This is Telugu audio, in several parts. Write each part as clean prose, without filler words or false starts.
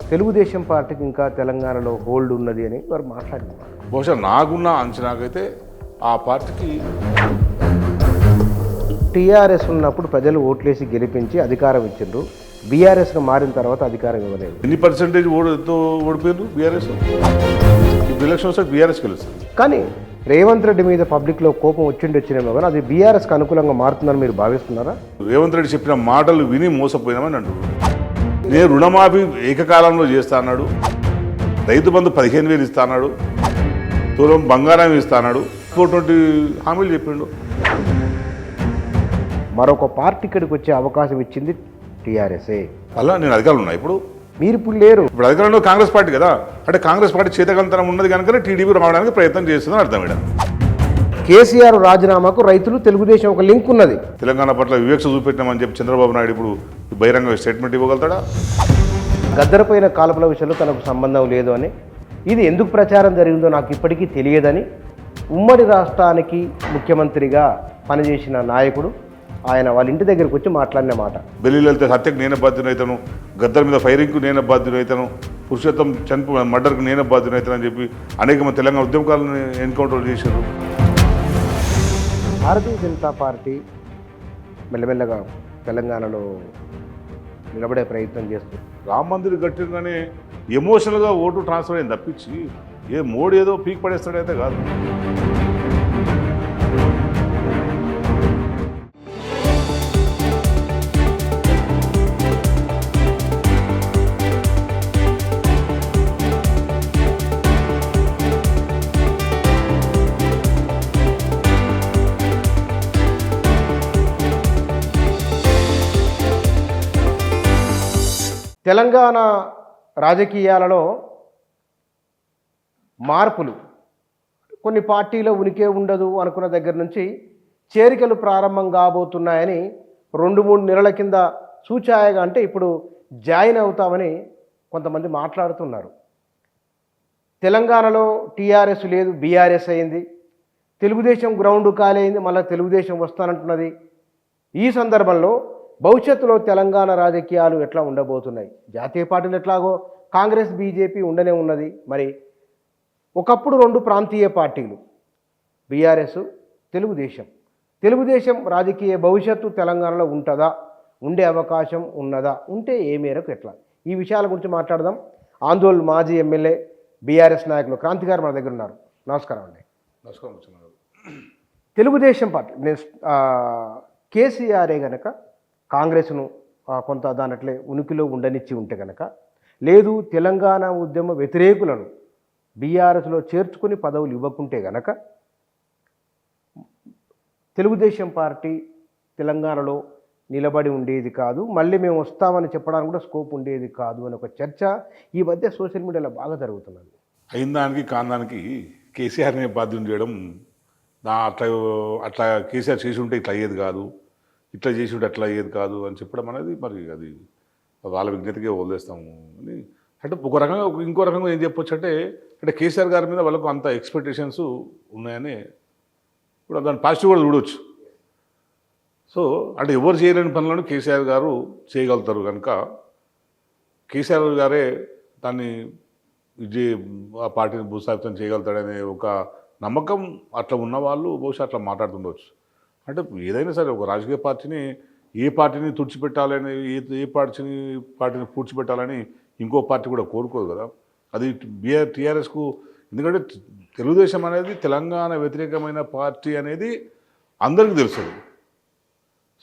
తెలుగుదేశం పార్టీకి ఇంకా తెలంగాణలో హోల్డ్ ఉన్నది అని వారు మాట్లాడినారు. బహుశా నాకున్న అంచనాకైతే ఆ పార్టీకి టీఆర్ఎస్ ఉన్నప్పుడు ప్రజలు ఓట్లేసి గెలిపించి అధికారం ఇచ్చిండ్రు. బీఆర్ఎస్ను మారిన తర్వాత అధికారం ఇవ్వలేదు. ఎన్ని పర్సెంటేజ్ ఓడిపోయారు బీఆర్ఎస్? ఇప్పుడు ఎలక్షన్ వస్తే బీఆర్ఎస్ గెలుస్తుంది. కానీ రేవంత్ రెడ్డి మీద పబ్లిక్లో కోపం వచ్చిండొచ్చినేమో కానీ అది బీఆర్ఎస్కి అనుకూలంగా మారుతుందని మీరు భావిస్తున్నారా? రేవంత్ రెడ్డి చెప్పిన మాటలు విని మోసపోయినామని అంటున్నారు. నేను రుణమాఫీ ఏకకాలంలో చేస్తా అన్నాడు, రైతు బంధు 15,000 ఇస్తా అన్నాడు, తులం బంగారం ఇస్తా అన్నాడు, 420 హామీలు చెప్పిండు. మరొక పార్టీ ఇక్కడికి వచ్చే అవకాశం ఇచ్చింది టీఆర్ఎస్ఏ. అలా నేను అధికారులు ఉన్నా ఇప్పుడు మీరు ఇప్పుడు లేరు. ఇప్పుడు అధికారంలో కాంగ్రెస్ పార్టీ కదా, అంటే కాంగ్రెస్ పార్టీ చేతకంతనం ఉన్నది కనుక టీడీపీ రావడానికి ప్రయత్నం చేస్తుందని అర్థం. ఇక్కడ కేసీఆర్ రాజీనామాకు రైతులు తెలుగుదేశం ఒక లింక్ ఉన్నది. తెలంగాణ పట్ల వివక్ష చూపెట్టినామని చెప్పి చంద్రబాబు నాయుడు ఇప్పుడు బహిరంగ స్టేట్మెంట్ ఇవ్వగలుగుతాడా? గద్దరపైన కాల్పుల విషయంలో తనకు సంబంధం లేదు అని, ఇది ఎందుకు ప్రచారం జరిగిందో నాకు ఇప్పటికీ తెలియదని ఉమ్మడి రాష్ట్రానికి ముఖ్యమంత్రిగా పనిచేసిన నాయకుడు ఆయన వాళ్ళ ఇంటి దగ్గరికి వచ్చి మాట్లాడిన మాట. ఢిల్లీలో వెళ్తే హత్యకు నేనే బాధ్యునైతాను, గద్దర్ మీద ఫైరింగ్కు నేనే బాధ్యునైతాను, పురుషోత్తం మర్డర్కు నేనే బాధ్యునైతాను అని చెప్పి అనేక మంది తెలంగాణ ఉద్యమకాలను ఎన్కౌంటర్ చేశారు. భారతీయ జనతా పార్టీ మెల్లమెల్లగా తెలంగాణలో నిలబడే ప్రయత్నం చేస్తుంది. రామ్ మందిర్ కట్టినగానే ఎమోషనల్గా ఓటు ట్రాన్స్ఫర్ అయింది తప్పించి మోడీ ఏదో పీక్ పడేస్తాడైతే కాదు. తెలంగాణ రాజకీయాలలో మార్పులు కొన్ని పార్టీలో ఉనికే ఉండదు అనుకున్న దగ్గర నుంచి చేరికలు ప్రారంభం కాబోతున్నాయని 2-3 నెలల కింద సూచాయగా అంటే ఇప్పుడు జాయిన్ అవుతామని కొంతమంది మాట్లాడుతున్నారు. తెలంగాణలో టీఆర్ఎస్ లేదు, బీఆర్ఎస్ అయింది. తెలుగుదేశం గ్రౌండ్ ఖాళీ అయింది, మళ్ళీ తెలుగుదేశం వస్తానంటున్నది. ఈ సందర్భంలో భవిష్యత్తులో తెలంగాణ రాజకీయాలు ఎట్లా ఉండబోతున్నాయి? జాతీయ పార్టీలు ఎట్లాగో కాంగ్రెస్ బీజేపీ ఉండనే ఉన్నది. మరి ఒకప్పుడు 2 ప్రాంతీయ పార్టీలు బీఆర్ఎస్, తెలుగుదేశం రాజకీయ భవిష్యత్తు తెలంగాణలో ఉంటుందా? ఉండే అవకాశం ఉన్నదా? ఉంటే ఏ మేరకు ఎట్లా? ఈ విషయాల గురించి మాట్లాడదాం. ఆందోళన మాజీ ఎమ్మెల్యే బీఆర్ఎస్ నాయకులు క్రాంతి గారు మన దగ్గర ఉన్నారు. నమస్కారం అండి. నమస్కారం. తెలుగుదేశం పార్టీ కేసీఆరే గనక కాంగ్రెస్ను కొంత దానట్లే ఉనికిలో ఉండనిచ్చి ఉంటే కనుక, లేదు తెలంగాణ ఉద్యమ వ్యతిరేకులను బీఆర్ఎస్లో చేర్చుకుని పదవులు ఇవ్వకుంటే గనక తెలుగుదేశం పార్టీ తెలంగాణలో నిలబడి ఉండేది కాదు, మళ్ళీ మేము వస్తామని చెప్పడానికి కూడా స్కోప్ ఉండేది కాదు అని ఒక చర్చ ఈ మధ్య సోషల్ మీడియాలో బాగా జరుగుతున్నది. అయిన దానికి కాందానికి కేసీఆర్ని బాధ్యం చేయడం, అట్లా కేసీఆర్ చేసి ఉంటే ఇట్లా అయ్యేది కాదు, ఇట్లా చేసి ఉంటే అట్లా అయ్యేది కాదు అని చెప్పడం అనేది మరి అది వాళ్ళ విజ్ఞతకే వదిలేస్తాము అని. అంటే ఒక రకంగా ఇంకో రకంగా ఏం చెప్పొచ్చు అంటే కేసీఆర్ గారి మీద వాళ్ళకు అంత ఎక్స్పెక్టేషన్స్ ఉన్నాయని ఇప్పుడు దాన్ని పాజిటివ్ కూడా చూడవచ్చు. సో అంటే ఎవరు చేయలేని పనులను కేసీఆర్ గారు చేయగలుగుతారు కనుక కేసీఆర్ గారే దాన్ని ఆ పార్టీని భూస్థాపితం చేయగలుగుతాడనే ఒక నమ్మకం అట్లా ఉన్న వాళ్ళు బహుశా అట్లా మాట్లాడుతుండవచ్చు. అంటే ఏదైనా సరే ఒక రాజకీయ పార్టీని ఏ పార్టీని తుడిచిపెట్టాలని, ఏ పార్టీని పూడ్చిపెట్టాలని ఇంకో పార్టీ కూడా కోరుకోదు కదా. అది టీఆర్ఎస్కు, ఎందుకంటే తెలుగుదేశం అనేది తెలంగాణ వ్యతిరేకమైన పార్టీ అనేది అందరికీ తెలుసు.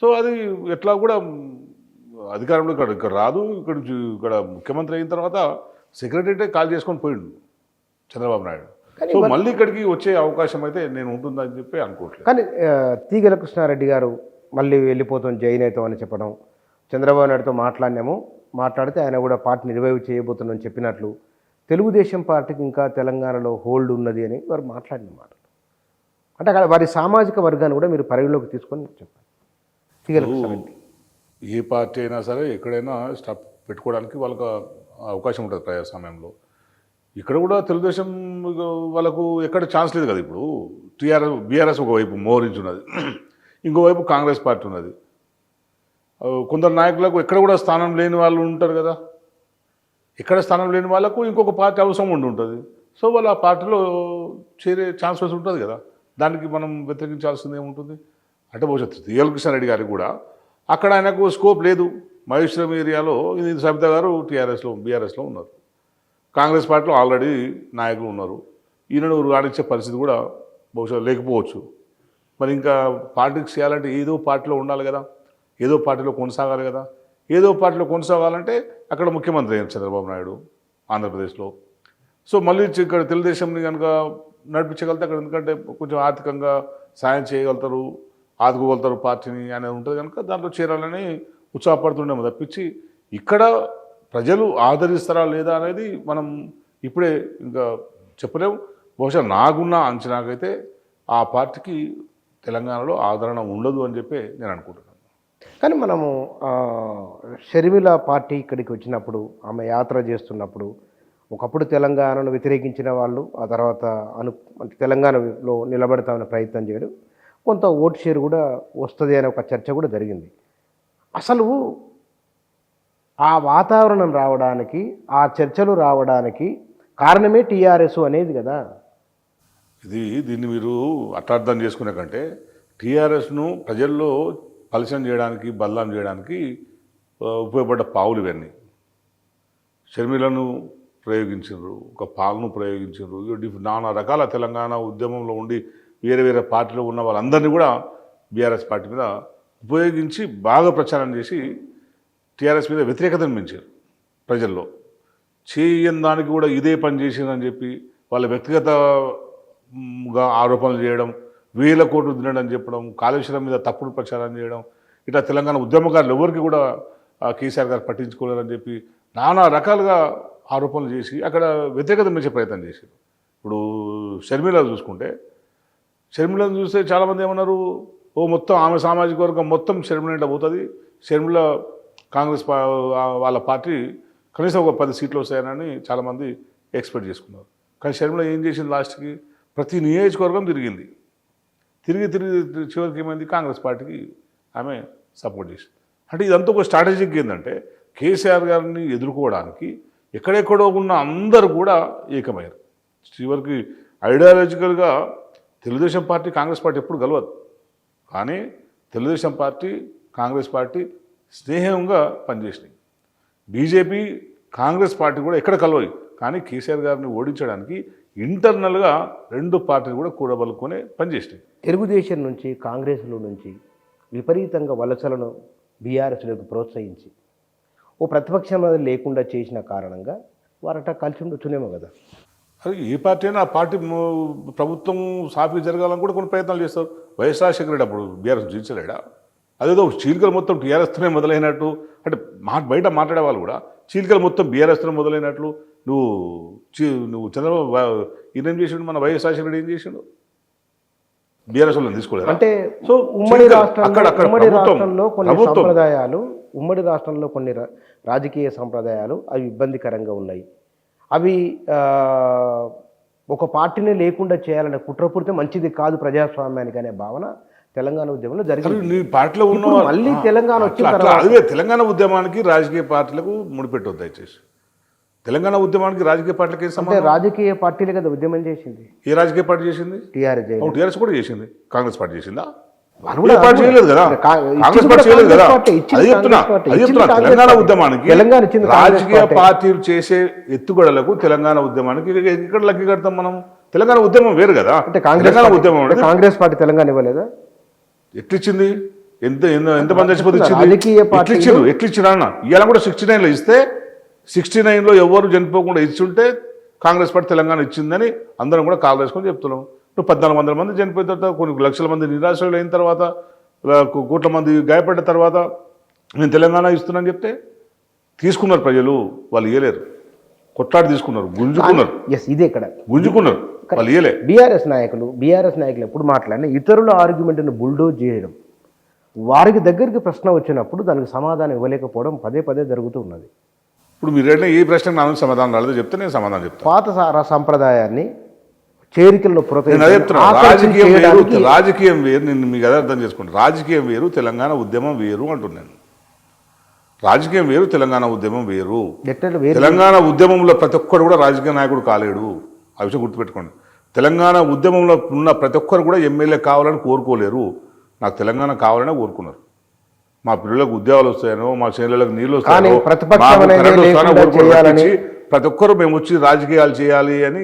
సో అది ఎట్లా కూడా అధికారంలో ఇక్కడ రాదు. ఇక్కడ ముఖ్యమంత్రి అయిన తర్వాత సెక్రటరీటే కాల్ చేసుకొని పోయిండు చంద్రబాబు నాయుడు. సో మళ్ళీ ఇక్కడికి వచ్చే అవకాశం అయితే నేను ఉంటుందని చెప్పి అనుకోవట్లేదు. కానీ తీగల కృష్ణారెడ్డి గారు మళ్ళీ వెళ్ళిపోతాం, జాయిన్ అవుతాం అని చెప్పడం, చంద్రబాబు నాయుడుతో మాట్లాడితే ఆయన కూడా పార్టీని రివైవ్ చేయబోతుందని చెప్పినట్లు తెలుగుదేశం పార్టీకి ఇంకా తెలంగాణలో హోల్డ్ ఉన్నది అని వారు మాట్లాడిన మాట. అంటే అక్కడ వారి సామాజిక వర్గాన్ని కూడా మీరు పరిగణలోకి తీసుకొని చెప్పాలి. తీగల కృష్ణారెడ్డి ఏ పార్టీ అయినా సరే ఎక్కడైనా స్టాప్ పెట్టుకోవడానికి వాళ్ళకు అవకాశం ఉంటుంది ప్రజాస్వామ్యంలో. ఇక్కడ కూడా తెలుగుదేశం వాళ్ళకు ఎక్కడ ఛాన్స్ లేదు కదా. ఇప్పుడు బీఆర్ఎస్ ఒకవైపు మోహరించున్నది, ఇంకోవైపు కాంగ్రెస్ పార్టీ ఉన్నది. కొందరు నాయకులకు ఎక్కడ కూడా స్థానం లేని వాళ్ళు ఉంటారు కదా. ఎక్కడ స్థానం లేని వాళ్ళకు ఇంకొక పార్టీ అవసరం ఉంటుంది. సో వాళ్ళు ఆ పార్టీలో చేరే ఛాన్సెస్ ఉంటుంది కదా, దానికి మనం వ్యతిరేకించాల్సింది ఏముంటుంది. అంటే బహుశా రియల్ కృష్ణారెడ్డి గారికి కూడా అక్కడ ఆయనకు స్కోప్ లేదు. మహేశ్వరం ఏరియాలో ఇది సబితా గారు బీఆర్ఎస్లో ఉన్నారు, కాంగ్రెస్ పార్టీలో ఆల్రెడీ నాయకులు ఉన్నారు. ఈయనను రాణించే పరిస్థితి కూడా బహుశా లేకపోవచ్చు. మరి ఇంకా పాలిటిక్స్ చేయాలంటే ఏదో పార్టీలో ఉండాలి కదా, ఏదో పార్టీలో కొనసాగాలి కదా. ఏదో పార్టీలో కొనసాగాలంటే అక్కడ ముఖ్యమంత్రి అయ్యారు చంద్రబాబు నాయుడు ఆంధ్రప్రదేశ్లో. సో మళ్ళీ ఇక్కడ తెలుగుదేశంని కనుక నడిపించగలిగితే అక్కడ, ఎందుకంటే కొంచెం ఆర్థికంగా సాయం చేయగలుగుతారు, ఆదుకోగలుగుతారు పార్టీని అనేది ఉంటుంది కనుక దాంట్లో చేరాలని ఉత్సాహపడుతుండేమో తప్పించి ఇక్కడ ప్రజలు ఆదరిస్తారా లేదా అనేది మనం ఇప్పుడే ఇంకా చెప్పలేము. బహుశా నాకున్న అంచనాకైతే ఆ పార్టీకి తెలంగాణలో ఆదరణ ఉండదు అని చెప్పి నేను అనుకుంటున్నాను. కానీ మనము షర్మిల పార్టీ ఇక్కడికి వచ్చినప్పుడు, ఆమె యాత్ర చేస్తున్నప్పుడు ఒకప్పుడు తెలంగాణను వ్యతిరేకించిన వాళ్ళు ఆ తర్వాత అంటే తెలంగాణలో నిలబడతామని ప్రయత్నం చేయడం, కొంత ఓటు షేర్ కూడా వస్తుంది అనే ఒక చర్చ కూడా జరిగింది. అసలు ఆ వాతావరణం రావడానికి, ఆ చర్చలు రావడానికి కారణమే టీఆర్ఎస్ అనేది కదా. దీన్ని మీరు అట్లా అర్థం చేసుకునే కంటే టీఆర్ఎస్ను ప్రజల్లో పలిసం చేయడానికి, బదలాం చేయడానికి ఉపయోగపడ్డ పావులు ఇవన్నీ. షర్మిలను ప్రయోగించారు, ఒక పాలను ప్రయోగించారు, నానా రకాల తెలంగాణ ఉద్యమంలో ఉండి వేరే వేరే పార్టీలో ఉన్న వాళ్ళందరినీ కూడా బీఆర్ఎస్ పార్టీ మీద ఉపయోగించి బాగా ప్రచారం చేసి టీఆర్ఎస్ మీద వ్యతిరేకతను పెంచారు ప్రజల్లో. చేయని దానికి కూడా ఇదే పని చేసిందని చెప్పి వాళ్ళ వ్యక్తిగతంగా ఆరోపణలు చేయడం, 1000 కోట్లు తినడం చెప్పడం, కాళేశ్వరం మీద తప్పుడు ప్రచారం చేయడం, ఇట్లా తెలంగాణ ఉద్యమకారులు ఎవరికి కూడా కేసీఆర్ గారు పట్టించుకోలేరని చెప్పి నానా రకాలుగా ఆరోపణలు చేసి అక్కడ వ్యతిరేకత పెంచే ప్రయత్నం చేశారు. ఇప్పుడు షర్మిల చూసుకుంటే, షర్మిలను చూస్తే చాలామంది ఏమన్నారు, మొత్తం ఆమె సామాజిక వర్గం మొత్తం షర్మిల ఇంట పోతుంది, షర్మిల కాంగ్రెస్ వాళ్ళ పార్టీ కనీసం ఒక 10 సీట్లు వస్తాయని చాలామంది ఎక్స్పెక్ట్ చేసుకున్నారు. కానీ షర్మిల ఏం చేసింది, లాస్ట్కి ప్రతి నియోజకవర్గం తిరిగి చివరికి ఏమైంది, కాంగ్రెస్ పార్టీకి ఆమె సపోర్ట్ చేసింది. అంటే ఇదంతా ఒక స్ట్రాటజిక్ ఏంటంటే కేసీఆర్ గారిని ఎదుర్కోవడానికి ఎక్కడెక్కడో ఉన్న అందరూ కూడా ఏకమయ్యారు. చివరికి ఐడియాలజికల్గా తెలుగుదేశం పార్టీ కాంగ్రెస్ పార్టీ ఎప్పుడు కలవదు, కానీ తెలుగుదేశం పార్టీ కాంగ్రెస్ పార్టీ స్నేహంగా పనిచేసినాయి. బీజేపీ కాంగ్రెస్ పార్టీ కూడా ఎక్కడ కలవయి, కానీ కేసీఆర్ గారిని ఓడించడానికి ఇంటర్నల్గా 2 పార్టీలు కూడా కూడబలుకొని పనిచేసినాయి. తెలుగుదేశం నుంచి, కాంగ్రెస్లో నుంచి విపరీతంగా వలసలను బీఆర్ఎస్లోకి ప్రోత్సహించి ఓ ప్రతిపక్షం లేకుండా చేసిన కారణంగా వారట కలిసి ఉండొచ్చునేమో కదా. అది ఏ పార్టీ అయినా ఆ పార్టీ ప్రభుత్వం సాఫీ జరగాలని కూడా కొన్ని ప్రయత్నాలు చేస్తారు. వైఎస్ రాజశేఖర రెడ్డి అప్పుడు బీఆర్ఎస్ జీవించలేడా? అదేదో చీలికలు మొత్తం టీఆర్ఎస్తోనే మొదలైనట్టు, అంటే బయట మాట్లాడే వాళ్ళు కూడా చీలికలు మొత్తం బీఆర్ఎస్తోనే మొదలైనట్లు. నువ్వు చంద్రబాబు ఈయన ఏం చేసిండు, మన వైఎస్ రాజశేఖర రెడ్డి ఏం చేసిండు, బీఆర్ఎస్ వాళ్ళని తీసుకోలేదు. అంటే సో ఉమ్మడి రాష్ట్రంలో కొన్ని రాజకీయ సంప్రదాయాలు అవి ఇబ్బందికరంగా ఉన్నాయి. అవి ఒక పార్టీని లేకుండా చేయాలనే కుట్రపూరితే మంచిది కాదు ప్రజాస్వామ్యానికి అనే భావన తెలంగాణ ఉద్యమంలో జరిగింది. పార్టీలో ఉన్న మళ్ళీ తెలంగాణ వచ్చిన అదే తెలంగాణ ఉద్యమానికి రాజకీయ పార్టీలకు ముడిపెట్టొద్దు దయచేసి. తెలంగాణ ఉద్యమానికి రాజకీయ పార్టీలకి సంబంధం, రాజకీయ పార్టీలు కదా ఉద్యమం చేసింది. ఏ రాజకీయ పార్టీ చేసింది? టీఆర్ఎస్ కూడా చేసింది. కాంగ్రెస్ పార్టీ చేసిందా? చేయలేదు కదా, కాంగ్రెస్ పార్టీ చేయలేదు కదా. అది చెప్తున్నా తెలంగాణ ఉద్యమానికి రాజకీయ పార్టీలు చేసే ఎత్తుగడలకు తెలంగాణ ఉద్యమానికి ఇక్కడ లెక్క కడతాం మనం. తెలంగాణ ఉద్యమం వేరు కదా. అంటే తెలంగాణ ఉద్యమం కాంగ్రెస్ పార్టీ తెలంగాణ ఇవ్వలేదా? ఎట్లిచ్చింది? ఎంతమంది చచ్చిపోతే ఎట్లిచ్చింది అన్న. ఇవాళ కూడా 69లో ఇస్తే 69లో ఎవరు చనిపోకుండా ఇచ్చుంటే కాంగ్రెస్ పార్టీ తెలంగాణ ఇచ్చిందని అందరం కూడా కాల్ వేసుకొని చెప్తున్నాం. ఇప్పుడు 1400 మంది చనిపోయిన తర్వాత, కొన్ని లక్షల మంది నిరాశ్రయులు అయిన తర్వాత, కోట్ల మంది గాయపడ్డ తర్వాత నేను తెలంగాణ ఇస్తున్నాను చెప్తే తీసుకున్నారు ప్రజలు. వాళ్ళు ఇయ్యలేరు, కొట్లాడి తీసుకున్నారు, గుంజుకున్నారు. ఇదే ఇక్కడ గుంజుకున్నారు, వాళ్ళు ఇయ్యలే. బీఆర్ఎస్ నాయకులు ఎప్పుడు మాట్లాడినా ఇతరుల ఆర్గ్యుమెంట్ని బుల్డోజ్ చేయడం, వారికి దగ్గరికి ప్రశ్న వచ్చినప్పుడు దానికి సమాధానం ఇవ్వలేకపోవడం పదే జరుగుతూ ఉన్నది. ఇప్పుడు మీరు ఏ ప్రశ్నకు నాకు సమాధానం రాలేదో చెప్తే నేను సమాధానం చెప్తాను. పాత సంప్రదాయాన్ని చేరికల్లో రాజకీయం వేరు. నేను మీకు అదే అర్థం చేసుకోండి. రాజకీయం వేరు, తెలంగాణ ఉద్యమం వేరు అంటున్నాను. రాజకీయం వేరు, తెలంగాణ ఉద్యమం వేరు. ఎట్లా వేరు? తెలంగాణ ఉద్యమంలో ప్రతి ఒక్కరు కూడా రాజకీయ నాయకుడు కాలేడు. ఆ విషయం గుర్తుపెట్టుకోండి. తెలంగాణ ఉద్యమంలో ఉన్న ప్రతి ఒక్కరు కూడా ఎమ్మెల్యే కావాలని కోరుకోలేరు. నాకు తెలంగాణ కావాలనే కోరుకున్నారు. మా పిల్లలకు ఉద్యోగాలు వస్తాయనో, మా చేనులకు నీళ్ళు వస్తాయనో, ప్రతి ఒక్కరు మేము వచ్చి రాజకీయాలు చేయాలి అని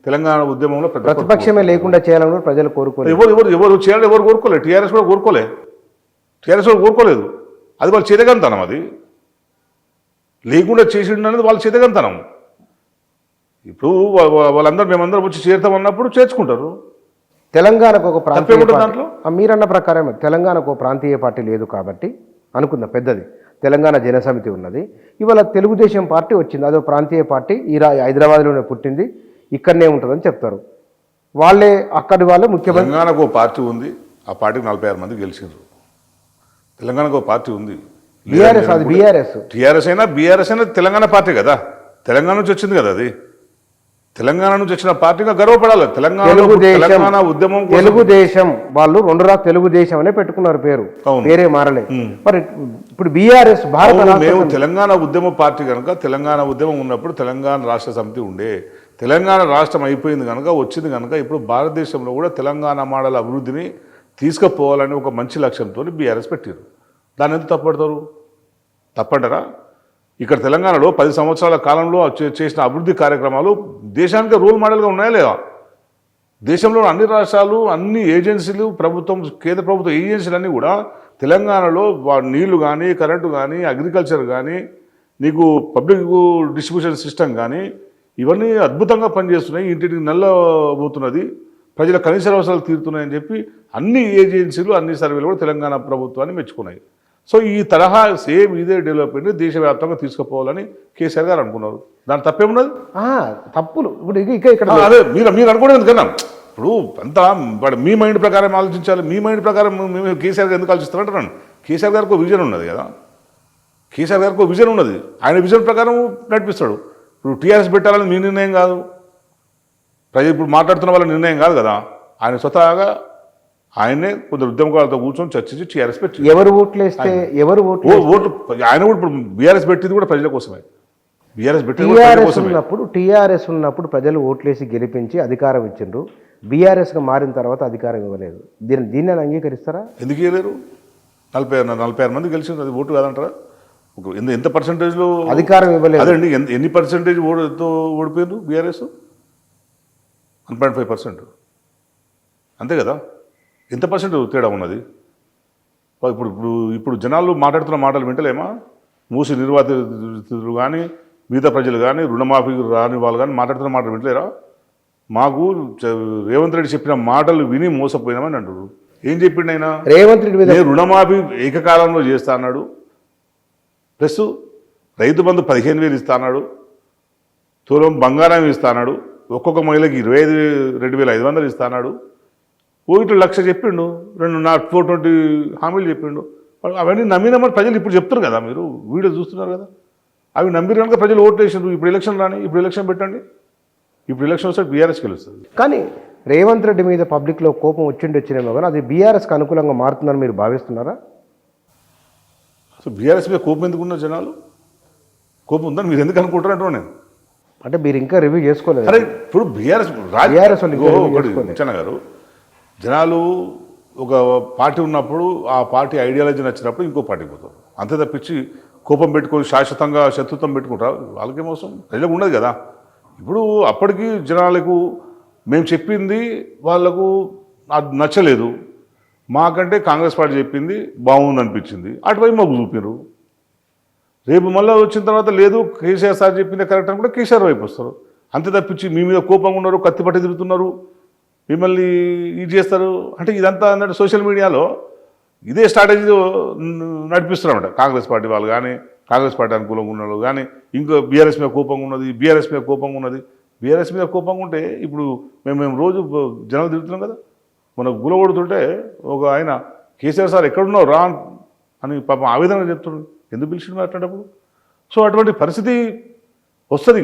తెలంగాణ ఉద్యమంలో ప్రతిపక్షమే లేకుండా చేయాలని ప్రజలు కోరుకోలేదు. ఎవరు చేయాలని ఎవరు కోరుకోలేదు. టీఆర్ఎస్ కూడా కోరుకోలేదు. టీఆర్ఎస్ కూడా కోరుకోలేదు. అది వాళ్ళ చేతగంతనం. అది లేకుండా చేసిండు అనేది వాళ్ళ చేతగంతనం. ఇప్పుడు వాళ్ళందరూ మేమందరం వచ్చి చేరుతామన్నప్పుడు చేర్చుకుంటారు. తెలంగాణకు ఒక ప్రాంతీయ పార్టీ, మీరన్న ప్రకారం తెలంగాణకు ఒక ప్రాంతీయ పార్టీ లేదు కాబట్టి అనుకుందాం, పెద్దది తెలంగాణ జనసమితి ఉన్నది. ఇవాళ తెలుగుదేశం పార్టీ వచ్చింది, అదో ప్రాంతీయ పార్టీ, హైదరాబాద్లోనే పుట్టింది, ఇక్కడనే ఉంటుందని చెప్తారు. వాళ్ళే అక్కడి వాళ్ళే ముఖ్యమంత్రి. తెలంగాణకు ఒక పార్టీ ఉంది, ఆ పార్టీకి 46 మంది గెలిచిండ్రు. తెలంగాణకు ఒక పార్టీ ఉంది, బీఆర్ఎస్. అది బీఆర్ఎస్, టీఆర్ఎస్ అయినా బీఆర్ఎస్ అయినా తెలంగాణ పార్టీ కదా. తెలంగాణ నుంచి వచ్చింది కదా. అది తెలంగాణ నుంచి వచ్చిన పార్టీగా గర్వపడాలి. తెలంగాణ ఉద్యమం తెలుగుదేశం వాళ్ళు 2 తెలుగుదేశం అనే పెట్టుకున్నారు పేరు, పేరే మారలే. మరి ఇప్పుడు బీఆర్ఎస్ మేము తెలంగాణ ఉద్యమ పార్టీ కనుక, తెలంగాణ ఉద్యమం ఉన్నప్పుడు తెలంగాణ రాష్ట్ర సమితి ఉండే, తెలంగాణ రాష్ట్రం అయిపోయింది కనుక వచ్చింది కనుక ఇప్పుడు భారతదేశంలో కూడా తెలంగాణ మోడల్ అభివృద్ధిని తీసుకుపోవాలని ఒక మంచి లక్ష్యంతో బీఆర్ఎస్ పెట్టారు. దాన్ని ఎందుకు తప్పడతారు? తప్పంటారా? ఇక్కడ తెలంగాణలో 10 సంవత్సరాల కాలంలో చేసిన అభివృద్ధి కార్యక్రమాలు దేశానికి రోల్ మోడల్గా ఉన్నాయా లేదా? దేశంలో అన్ని రాష్ట్రాలు, అన్ని ఏజెన్సీలు, ప్రభుత్వం, కేంద్ర ప్రభుత్వ ఏజెన్సీలన్నీ కూడా తెలంగాణలో నీళ్లు కానీ, కరెంటు కానీ, అగ్రికల్చర్ కానీ, నీకు పబ్లిక్ డిస్ట్రిబ్యూషన్ సిస్టమ్ కానీ ఇవన్నీ అద్భుతంగా పనిచేస్తున్నాయి. ఇంటికి నల్లబోతున్నది, ప్రజల కనీస అవసరాలు తీరుతున్నాయని చెప్పి అన్ని ఏజెన్సీలు, అన్ని సర్వేలు కూడా తెలంగాణ ప్రభుత్వాన్ని మెచ్చుకున్నాయి. సో ఈ తరహా సేమ్ ఇదే డెవలప్మెంట్ దేశవ్యాప్తంగా తీసుకుపోవాలని కేసీఆర్ గారు అనుకున్నారు. దాని తప్పేమున్నది? తప్పులు ఇప్పుడు ఇక్కడ అదే మీరు అనుకోవడం ఎందుకన్నా? ఇప్పుడు అంతా మీ మైండ్ ప్రకారం ఆలోచించాలి. మీ మైండ్ ప్రకారం మేము కేసీఆర్ గారు ఎందుకు ఆలోచిస్తారంటున్నాను. కేసీఆర్ గారికి ఒక విజన్ ఉన్నది కదా. కేసీఆర్ గారికి ఒక విజన్ ఉన్నది. ఆయన విజన్ ప్రకారం నడిపిస్తాడు. ఇప్పుడు టీఆర్ఎస్ పెట్టాలని మీ నిర్ణయం కాదు, ప్రజలు ఇప్పుడు మాట్లాడుతున్న వాళ్ళ నిర్ణయం కాదు కదా. ఆయన స్వతహాగా ఆయనే కొందరు ఉద్యమకాలతో కూర్చొని చర్చించి టీఆర్ఎస్ పెట్టి ఎవరు ఓట్లు వేస్తే ఓట్లు ఆయన కూడా ఇప్పుడు బీఆర్ఎస్ పెట్టింది కూడా ప్రజల కోసమే. టీఆర్ఎస్ ఉన్నప్పుడు ప్రజలు ఓట్లేసి గెలిపించి అధికారం ఇచ్చిండ్రు. బీఆర్ఎస్గా మారిన తర్వాత అధికారం ఇవ్వలేదు. దీన్ని అంగీకరిస్తారా? ఎందుకు ఇవ్వలేరు? 46 మంది గెలిచింది, అది ఓటు కాదంటారా? ఎంత పర్సెంటేజ్లో అధికారం ఇవ్వలేదు? అదేండి, ఎన్ని పర్సెంటేజ్ ఓటుతో ఓడిపోయారు బీఆర్ఎస్? 1.5%. అంతే కదా. ఎంత పర్సెంట్ తేడా ఉన్నది? ఇప్పుడు జనాలు మాట్లాడుతున్న మాటలు వింటలేమా? మూసి నిర్వాసితులు కానీ, మిగతా ప్రజలు కానీ, రుణమాఫీ రాని వాళ్ళు కానీ మాట్లాడుతున్న మాటలు వింటలేరా? మాకు రేవంత్ రెడ్డి చెప్పిన మాటలు విని మోసపోయినామని అంటారు. ఏం చెప్పిండు ఆయన? రేవంత్ రెడ్డి నేను రుణమాఫీ ఏకకాలంలో చేస్తా అన్నాడు, ప్లస్ రైతు బంధు 15,000 ఇస్తా అన్నాడు, తులం బంగారం ఇస్తా అన్నాడు, ఒక్కొక్క మహిళకి 22,500 ఇస్తా అన్నాడు, ఇట్లా 1,00,000 చెప్పిండు, 420 హామీలు చెప్పిండు. అవన్నీ నమ్మినామని ప్రజలు ఇప్పుడు చెప్తారు కదా. మీరు వీడియో చూస్తున్నారు కదా. అవి నమ్మిరు కనుక ప్రజలు ఓట్లు వేసిండ్రు. ఇప్పుడు ఎలక్షన్ రాని, ఇప్పుడు ఎలక్షన్ పెట్టండి, ఇప్పుడు ఎలక్షన్ వస్తే బీఆర్ఎస్ గెలుస్తుంది. కానీ రేవంత్ రెడ్డి మీద పబ్లిక్లో కోపం వచ్చినేమో కానీ అది బీఆర్ఎస్కి అనుకూలంగా మారుతుందని మీరు భావిస్తున్నారా? అసలు బీఆర్ఎస్ మీద కోపం ఎందుకున్న జనాలు? కోపం ఉందని మీరు ఎందుకు అనుకుంటారంటే నేను అంటే మీరు ఇంకా రివ్యూ చేసుకోలేదు. అరే ఇప్పుడు బీఆర్ఎస్ గారు, జనాలు ఒక పార్టీ ఉన్నప్పుడు ఆ పార్టీ ఐడియాలజీ నచ్చినప్పుడు ఇంకో పార్టీకి పోతారు. అంతే తప్పించి కోపం పెట్టుకొని శాశ్వతంగా శత్రుత్వం పెట్టుకుంటారు. వాళ్ళకేమవసరం? ప్రజలకు ఉండదు కదా. ఇప్పుడు అప్పటికి జనాలకు మేము చెప్పింది వాళ్ళకు నచ్చలేదు, మాకంటే కాంగ్రెస్ పార్టీ చెప్పింది బాగుంది అనిపించింది, అటువైపు మాకు చూపారు. రేపు మళ్ళీ వచ్చిన తర్వాత లేదు కేసీఆర్ సార్ చెప్పింది కరెక్ట్ అని కూడా కేసీఆర్ వైపు వస్తారు. అంతే తప్పించి మీ మీద కోపంగా ఉన్నారు, కత్తి పట్టి తిరుగుతున్నారు, మిమ్మల్ని ఇది చేస్తారు అంటే ఇదంతా అన్నట్టు సోషల్ మీడియాలో ఇదే స్ట్రాటజీ నడిపిస్తున్నారన్నమాట. కాంగ్రెస్ పార్టీ వాళ్ళు కానీ, కాంగ్రెస్ పార్టీ అనుకూలంగా ఉన్న వాళ్ళు కానీ, ఇంకో బీఆర్ఎస్ మీద కోపంగా ఉన్నది, బీఆర్ఎస్ మీద కోపంగా ఉన్నది. బీఆర్ఎస్ మీద కోపంగా ఉంటే ఇప్పుడు మేము రోజు జనాలు తిరుగుతున్నాం కదా. మనకు గులగొడుతుంటే ఒక ఆయన కేసీఆర్ సార్ ఎక్కడున్నావు రా అని పాపం ఆవేదన చెప్తున్నాడు. ఎందుకు పిలిచిండు అట్లాంటప్పుడు? సో అటువంటి పరిస్థితి వస్తుంది,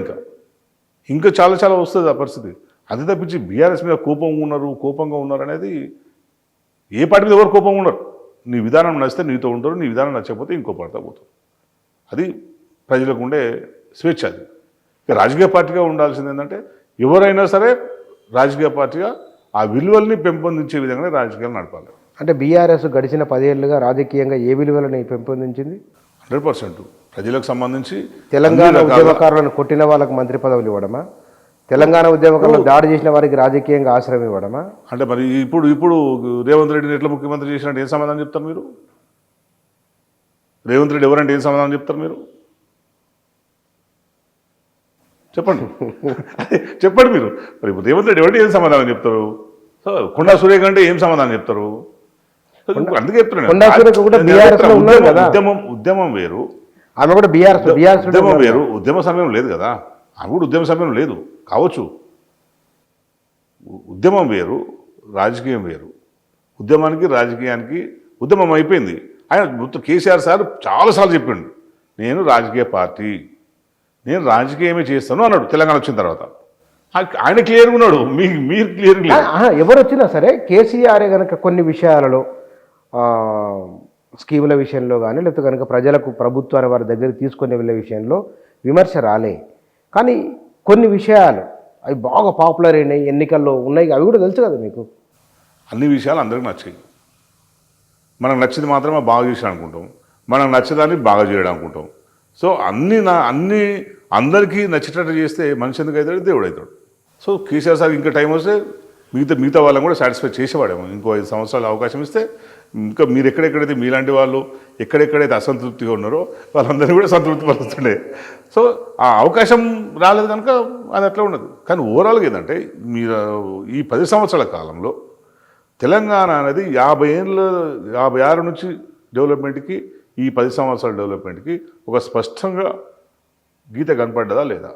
ఇంకా చాలా చాలా వస్తుంది ఆ పరిస్థితి. అంతే తప్పించి బీఆర్ఎస్ మీద కోపంగా ఉన్నారు అనేది ఏ పార్టీ మీద ఎవరు కోపంగా ఉన్నారు. నీ విధానం నచ్చితే నీతో ఉంటారు, నీ విధానం నచ్చకపోతే ఇంకో పార్టీ పోతారు. అది ప్రజలకు ఉండే స్వేచ్ఛ. అది ఇక రాజకీయ పార్టీగా ఉండాల్సింది ఏంటంటే ఎవరైనా సరే రాజకీయ పార్టీగా ఆ విలువల్ని పెంపొందించే విధంగానే రాజకీయాలు నడపాలి. అంటే బీఆర్ఎస్ గడిచిన 10 ఏళ్లుగా రాజకీయంగా ఏ విలువలని పెంపొందించింది? 100% ప్రజలకు సంబంధించి తెలంగాణ ఉద్యమకారులను కొట్టిన వాళ్ళకి మంత్రి పదవులు ఇవ్వడమా? తెలంగాణ ఉద్యమకారులు దాడి చేసిన వారికి రాజకీయంగా ఆశ్రయం ఇవ్వడమా? అంటే మరి ఇప్పుడు రేవంత్ రెడ్డిని ఎట్లా ముఖ్యమంత్రి చేసినట్టు ఏం సమాధానం చెప్తారు మీరు? రేవంత్ రెడ్డి ఎవరంటే ఏం సమాధానం చెప్తారు మీరు? చెప్పండి చెప్పండి మీరు. మరి ఇప్పుడు రేవంత్ రెడ్డి ఎవరంటే ఏం సమాధానం చెప్తారు? సో కొండా సురేఖ అంటే ఏం సమాధానం చెప్తారు? అందుకే చెప్తున్నాను, ఉద్యమం వేరు, ఆమె కూడా బీఆర్ఎస్ ఉద్యమం వేరు. ఉద్యమ సమయం లేదు కదా, ఆమె కూడా ఉద్యమ సమయం లేదు కావచ్చు. ఉద్యమం వేరు, రాజకీయం వేరు. ఉద్యమానికి రాజకీయానికి ఉద్యమం అయిపోయింది. ఆయన కేసీఆర్ సార్ చాలాసార్లు చెప్పిండు, నేను రాజకీయ పార్టీ, నేను రాజకీయమే చేస్తాను అన్నాడు తెలంగాణ వచ్చిన తర్వాత. ఆయన క్లియర్గా ఉన్నాడు, మీరు క్లియర్గా ఎవరు వచ్చినా సరే కేసీఆర్ కనుక కొన్ని విషయాలలో స్కీముల విషయంలో కానీ లేకపోతే కనుక ప్రజలకు ప్రభుత్వాన్ని వారి దగ్గరికి తీసుకొని వెళ్ళే విషయంలో విమర్శ రాలే. కానీ కొన్ని విషయాలు అవి బాగా పాపులర్ అయినాయి, ఎన్నికల్లో ఉన్నాయి, అవి కూడా తెలుసు కదా మీకు. అన్ని విషయాలు అందరికీ నచ్చాయి. మనకు నచ్చింది మాత్రమే బాగా చేసి అనుకుంటాం, మనకు నచ్చదాన్ని బాగా చేయడం అనుకుంటాం. సో అన్ని అందరికీ నచ్చేటట్టు చేస్తే మనిషి ఎందుకు అవుతాడు? దేవుడు అవుతాడు. సో కేసీఆర్ సార్ ఇంకా టైం వస్తే మిగతా వాళ్ళని కూడా సాటిస్ఫై చేసేవాడేమో. ఇంకో 5 సంవత్సరాలు అవకాశం ఇస్తే ఇంకా మీరు ఎక్కడెక్కడైతే మీలాంటి వాళ్ళు ఎక్కడెక్కడైతే అసంతృప్తిగా ఉన్నారో వాళ్ళందరూ కూడా సంతృప్తి పరుస్తుండే. సో ఆ అవకాశం రాలేదు కనుక అది అట్లా ఉండదు. కానీ ఓవరాల్గా ఏంటంటే మీరు ఈ 10 సంవత్సరాల కాలంలో తెలంగాణ అనేది 56 నుంచి డెవలప్మెంట్కి, ఈ 10 సంవత్సరాల డెవలప్మెంట్కి ఒక స్పష్టంగా గీత కనపడ్డదా లేదా?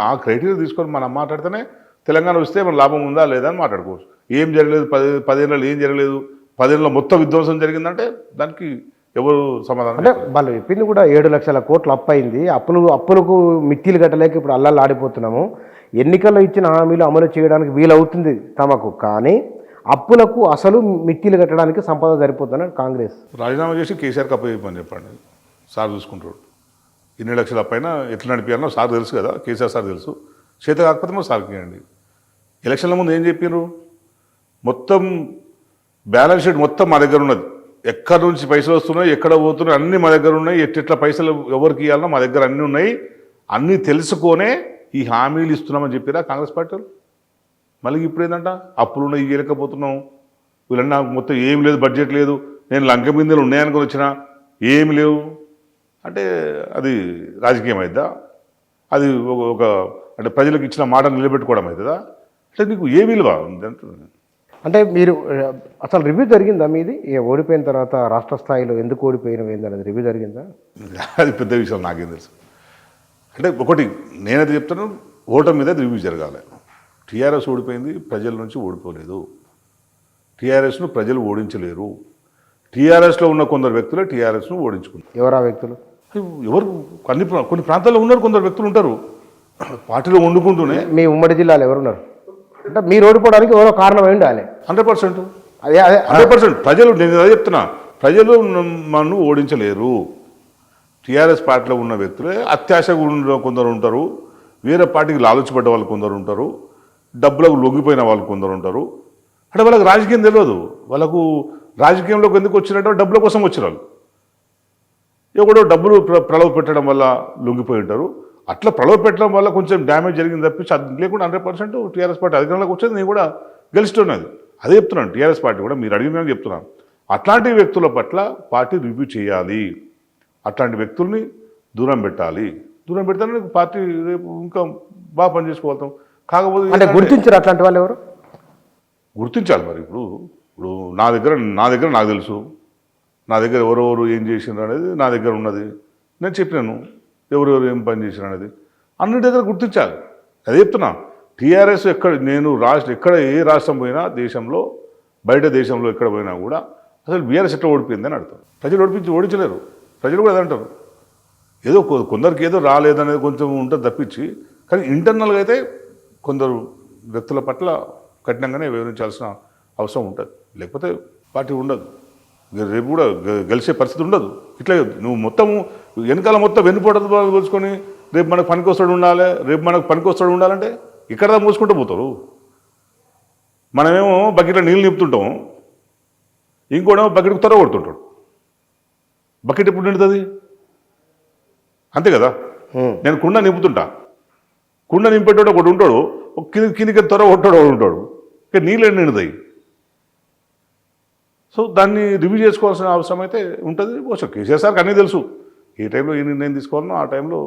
ఆ క్రైటీరియా తీసుకొని మనం మాట్లాడితేనే తెలంగాణ వస్తే మన లాభం ఉందా లేదా అని మాట్లాడుకోవచ్చు. ఏం జరగలేదు, 10 ఏళ్ళలో ఏం జరగలేదు, 10 ఏళ్ళలో మొత్తం విధ్వంసం జరిగిందంటే దానికి ఎవరు సమాధానం? అంటే వాళ్ళు చెప్పింది కూడా 7 లక్షల కోట్లు అప్పు అయింది. అప్పులకు మిత్తిలు కట్టలేక ఇప్పుడు అల్లాలు ఆడిపోతున్నాము. ఎన్నికల్లో ఇచ్చిన హామీలు అమలు చేయడానికి వీలవుతుంది తమకు, కానీ అప్పులకు అసలు మిత్తిలు కట్టడానికి సంపద సరిపోతుందని కాంగ్రెస్. రాజీనామా చేసి కేసీఆర్కి అప్పచెప్పని చెప్పండి, సార్ చూసుకుంటాడు. ఇన్ని లక్షల పైన ఎట్లా నడిపారో సార్ తెలుసు కదా, కేసీఆర్ సార్ తెలుసు. చేత కాకపోతే మరి సార్కి ఇవ్వండి. ఎలక్షన్ల ముందు ఏం చెప్పారు? మొత్తం బ్యాలెన్స్ షీట్ మొత్తం మా దగ్గర ఉన్నది, ఎక్కడి నుంచి పైసలు వస్తున్నాయి, ఎక్కడ పోతున్నాయి అన్నీ మా దగ్గర ఉన్నాయి, ఎట్లా పైసలు ఎవరికి ఇవ్వాలన్నా మా దగ్గర అన్నీ ఉన్నాయి, అన్నీ తెలుసుకొనే ఈ హామీలు ఇస్తున్నామని చెప్పారా కాంగ్రెస్ పార్టీ వాళ్ళు. మళ్ళీ ఇప్పుడు ఏంటంట అప్పులు ఉన్నాయి, ఇవ్వలేకపోతున్నాం, వీళ్ళన్నా మొత్తం ఏం లేదు, బడ్జెట్ లేదు, నేను లంక బిందెలు ఉన్నాయనుకొని వచ్చినా ఏమి లేవు అంటే అది రాజకీయం అవుతుందా? అది ఒక అంటే ప్రజలకు ఇచ్చిన మాటను నిలబెట్టుకోవడం అవుతుందా? అంటే నీకు ఏ విలువ అంటున్నాను. అంటే మీరు అసలు రివ్యూ జరిగిందా మీది? ఓడిపోయిన తర్వాత రాష్ట్ర స్థాయిలో ఎందుకు ఓడిపోయినది అనేది రివ్యూ జరిగిందా? అది పెద్ద విషయం, నాకేం తెలుసు. అంటే ఒకటి నేనైతే చెప్తాను, ఓటమి మీద రివ్యూ జరగాలి. టీఆర్ఎస్ ఓడిపోయింది, ప్రజల నుంచి ఓడిపోలేదు. టీఆర్ఎస్ను ప్రజలు ఓడించలేరు. టీఆర్ఎస్లో ఉన్న కొందరు వ్యక్తులే టీఆర్ఎస్ను ఓడించుకున్నారు. ఎవరు ఆ వ్యక్తులు? ఎవరు కొన్ని ప్రాంతాల్లో ఉన్నారు, కొందరు వ్యక్తులు ఉంటారు పార్టీలో వండుకుంటూనే. మీ ఉమ్మడి జిల్లాలో ఎవరున్నారు? అంటే మీరు ఓడిపోవడానికి ఎవరో కారణం అయి ఉండాలి. 100%. అదే 100% ప్రజలు, నేను అదే చెప్తున్నా, ప్రజలు నన్ను ఓడించలేరు. టీఆర్ఎస్ పార్టీలో ఉన్న వ్యక్తులే అత్యాశగా ఉన్న కొందరు ఉంటారు, వేరే పార్టీకి లాలూచిపడ్డ వాళ్ళు కొందరు ఉంటారు, డబ్బులకు లొంగిపోయిన వాళ్ళు కొందరు ఉంటారు. అంటే వాళ్ళకి రాజకీయం తెలియదు. వాళ్ళకు రాజకీయంలోకి ఎందుకు వచ్చినట్టు డబ్బుల కోసం వచ్చినారు. ఎవడో డబ్బులు ప్రలోభ పెట్టడం వల్ల లొంగిపోయి ఉంటారు. అట్లా ప్రలోభ పెట్టడం వల్ల కొంచెం డ్యామేజ్ జరిగింది తప్పించి అది లేకుండా 100% టీఆర్ఎస్ పార్టీ అధికారంలోకి వచ్చేది, నేను కూడా గెలుస్తున్నది. అదే చెప్తున్నాను, టీఆర్ఎస్ పార్టీ కూడా మీరు అడిగిన చెప్తున్నాను. అట్లాంటి వ్యక్తుల పట్ల పార్టీ రివ్యూ చేయాలి, అట్లాంటి వ్యక్తుల్ని దూరం పెట్టాలి. దూరం పెడితేనే పార్టీ రేపు ఇంకా బాగా పనిచేసుకోగలుగుతాం. కాకపోతే అంటే గుర్తించారు అట్లాంటి వాళ్ళు ఎవరు? గుర్తించాలి మరి. ఇప్పుడు నా దగ్గర నాకు తెలుసు, నా దగ్గర ఎవరెవరు ఏం చేసినారు అనేది నా దగ్గర ఉన్నది. నేను చెప్పినాను ఎవరెవరు ఏం పని చేసినారు అనేది అన్ని దగ్గర గుర్తించాలి. అదే చెప్తున్నా, టీఆర్ఎస్ ఎక్కడ ఏ రాష్ట్రం పోయినా దేశంలో, బయట దేశంలో ఎక్కడ పోయినా కూడా అసలు బీఆర్ఎస్ ఎట్లా ఓడిపోయిందని అడుగుతారు. ప్రజలు ఓడించలేరు. ప్రజలు కూడా అదంటారు. ఏదో కొందరికి ఏదో రాలేదనేది కొంచెం ఉంటుంది తప్పించి, కానీ ఇంటర్నల్గా అయితే కొందరు వ్యక్తుల పట్ల కఠినంగానే వివరించాల్సిన అవసరం ఉంటుంది. లేకపోతే పార్టీ ఉండదు. రేపు కూడా గెలిచే పరిస్థితి ఉండదు. ఇట్లా నువ్వు మొత్తం వెనకాల మొత్తం వెన్నుపోటలు పోల్చుకొని రేపు మనకు పనికొస్తాడు ఉండాలి, రేపు మనకు పనికొస్తాడు ఉండాలంటే ఇక్కడ మూసుకుంటూ పోతారు. మనమేమో బకెట్లో నీళ్ళు నింపుతుంటాం, ఇంకోటేమో బకెట్కి త్వర కొడుతుంటాడు. బకెట్ ఎప్పుడు నిండుతుంది? అంతే కదా. నేను కుండ నింపుతుంటా, కుండ నింపేటోడు ఒకటి ఉంటాడు, కిందికి త్వర కొట్టాడు ఒకడు ఉంటాడు. ఇక నీళ్ళు నిండుతాయి. సో దాన్ని రివ్యూ చేసుకోవాల్సిన అవసరం అయితే ఉంటుంది. బహుశా కేసీఆర్ సార్కి అన్నీ తెలుసు, ఏ టైంలో ఏ నిర్ణయం తీసుకోవాలనో ఆ టైంలో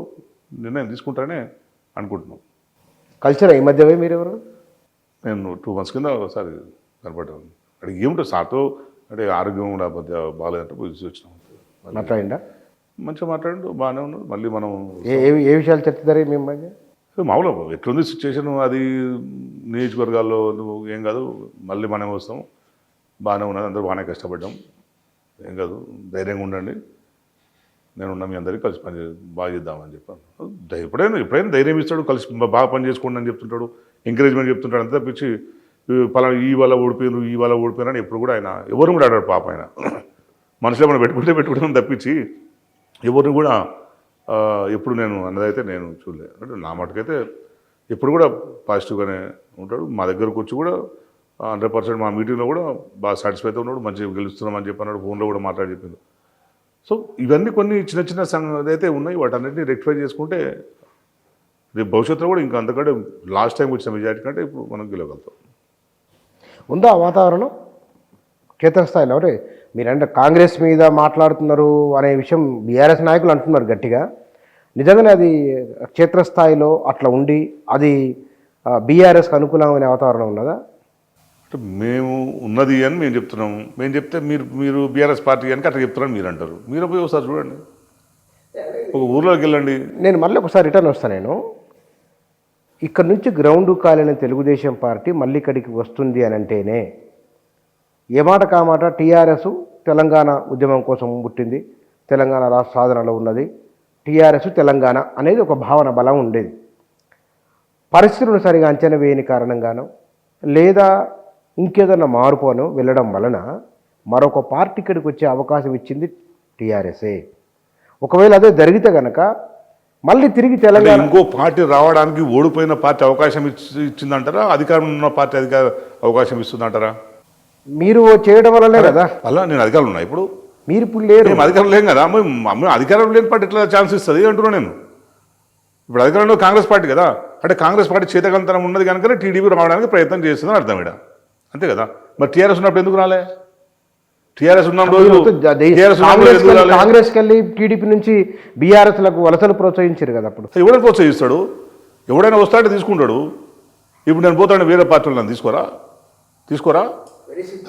నిర్ణయం తీసుకుంటారనే అనుకుంటున్నాం. కలిసారా ఈ మధ్య మీరు ఎవరు? నేను 2 months కింద ఒకసారి కనపడ్డాను. అడిగి ఏముంటుంది సార్తో అంటే ఆరోగ్యం కూడా మధ్య బాగాలేదంటే పోయి వచ్చినాం. మాట్లాడిండా? మంచిగా మాట్లాడు, బాగానే ఉన్నాడు. మళ్ళీ మనం ఏ విషయాలు చెప్తారు మీ మధ్య? మామూలు ఎట్లుంది సిచ్యువేషన్, అది నియోజకవర్గాల్లో నువ్వు ఏం కాదు, మళ్ళీ మనం వస్తాం, బాగానే ఉన్నది, అందరూ బాగానే కష్టపడ్డాం, ఏం కాదు, ధైర్యంగా ఉండండి, నేను ఉన్నా, మీ అందరికీ కలిసి పని బాగా చేద్దామని చెప్పాను. ఎప్పుడైనా ధైర్యం ఇస్తాడు, కలిసి బాగా పని చేసుకోండి అని చెప్తుంటాడు, ఎంకరేజ్మెంట్ చెప్తుంటాడు. అంతే తప్పించి పలానా ఈ వాళ్ళ ఓడిపోయినారు అని ఎప్పుడు కూడా ఆయన ఎవరు కూడా ఆడాడు. పాప ఆయన మనసులో మనం పెట్టుకుంటాం తప్పించి ఎవరిని కూడా ఎప్పుడు నేను అన్నదైతే నేను చూడలేదు. అంటే నా మటుకైతే ఎప్పుడు కూడా పాజిటివ్గానే ఉంటాడు. మా దగ్గరకు వచ్చి కూడా 100% మా మీటింగ్లో కూడా బాగా సాటిస్ఫైతో ఉన్నాడు, మంచిగా గెలుస్తున్నామని చెప్పి అన్నాడు, ఫోన్లో కూడా మాట్లాడి చెప్పింది. సో ఇవన్నీ కొన్ని చిన్న చిన్న అయితే ఉన్నాయి, వాటన్నిటిని రెక్టిఫై చేసుకుంటే రేపు భవిష్యత్తులో కూడా ఇంకా అంతకంటే లాస్ట్ టైం వచ్చిన మెజారిటీ కంటే ఇప్పుడు మనం గెలవగలుగుతాం. ఉందా వాతావరణం క్షేత్రస్థాయిలో? అంటే మీరంటే కాంగ్రెస్ మీద మాట్లాడుతున్నారు అనే విషయం బీఆర్ఎస్ నాయకులు అంటున్నారు గట్టిగా. నిజంగానే అది క్షేత్రస్థాయిలో అట్లా ఉండి అది బీఆర్ఎస్కి అనుకూలమైన వాతావరణం ఉన్నదా? అంటే మేము ఉన్నది అని మేము చెప్తున్నాము. మేము చెప్తే మీరు బీఆర్ఎస్ పార్టీ అని అట్లా చెప్తున్నారని మీరు అంటారు. మీరు పోయి ఒకసారి చూడండి, ఒక ఊర్లోకి వెళ్ళండి. నేను మళ్ళీ ఒకసారి రిటర్న్ వస్తాను. నేను ఇక్కడ నుంచి గ్రౌండ్ కాలిన తెలుగుదేశం పార్టీ మళ్ళీ ఇక్కడికి వస్తుంది అని అంటేనే ఏ మాట కామాట టీఆర్ఎస్ తెలంగాణ ఉద్యమం కోసం పుట్టింది, తెలంగాణ రాష్ట్ర సాధనలో ఉన్నది, టీఆర్ఎస్ తెలంగాణ అనేది ఒక భావన బలం ఉండేది. పరిస్థితులను సరిగా అంచనా వేయని కారణంగానో లేదా ఇంకేదన్నా మార్పును వెళ్ళడం వలన మరొక పార్టీ ఇక్కడికి వచ్చే అవకాశం ఇచ్చింది టీఆర్ఎస్ఏ. ఒకవేళ అదే జరిగితే కనుక మళ్ళీ తిరిగి తెలంగాణ ఇంకో పార్టీ రావడానికి ఓడిపోయిన పార్టీ అవకాశం ఇచ్చిందంటారా, అధికారం ఉన్న పార్టీ అవకాశం ఇస్తుందంటారా? మీరు చేయడం వల్లనే కదా. అలా నేను అధికారులు ఉన్నా, ఇప్పుడు మీరు ఇప్పుడు లేరు, మేము అధికారం లేం కదా. మేము అధికారం లేని పార్టీ ఎట్లా ఛాన్స్ ఇస్తుంది అంటున్నా నేను. ఇప్పుడు అధికారంలో కాంగ్రెస్ పార్టీ కదా, అంటే కాంగ్రెస్ పార్టీ చేతకంతనం ఉన్నది కనుక టీడీపీ రావడానికి ప్రయత్నం చేస్తుందని అర్థం ఇక్కడ, అంతే కదా. మరి టీఆర్ఎస్ ఉన్నప్పుడు ఎందుకు రాలే? టీఆర్ఎస్ ఉన్న రోజు కాంగ్రెస్కి వెళ్ళి టీడీపీ నుంచి బీఆర్ఎస్లకు వలసలు ప్రోత్సహించారు కదా. అప్పుడు ఎవడైనా ప్రోత్సహిస్తాడు, ఎవడైనా వస్తాడే తీసుకుంటాడు. ఇప్పుడు నేను పోతాను వేరే పార్టీలు నన్ను తీసుకోరా?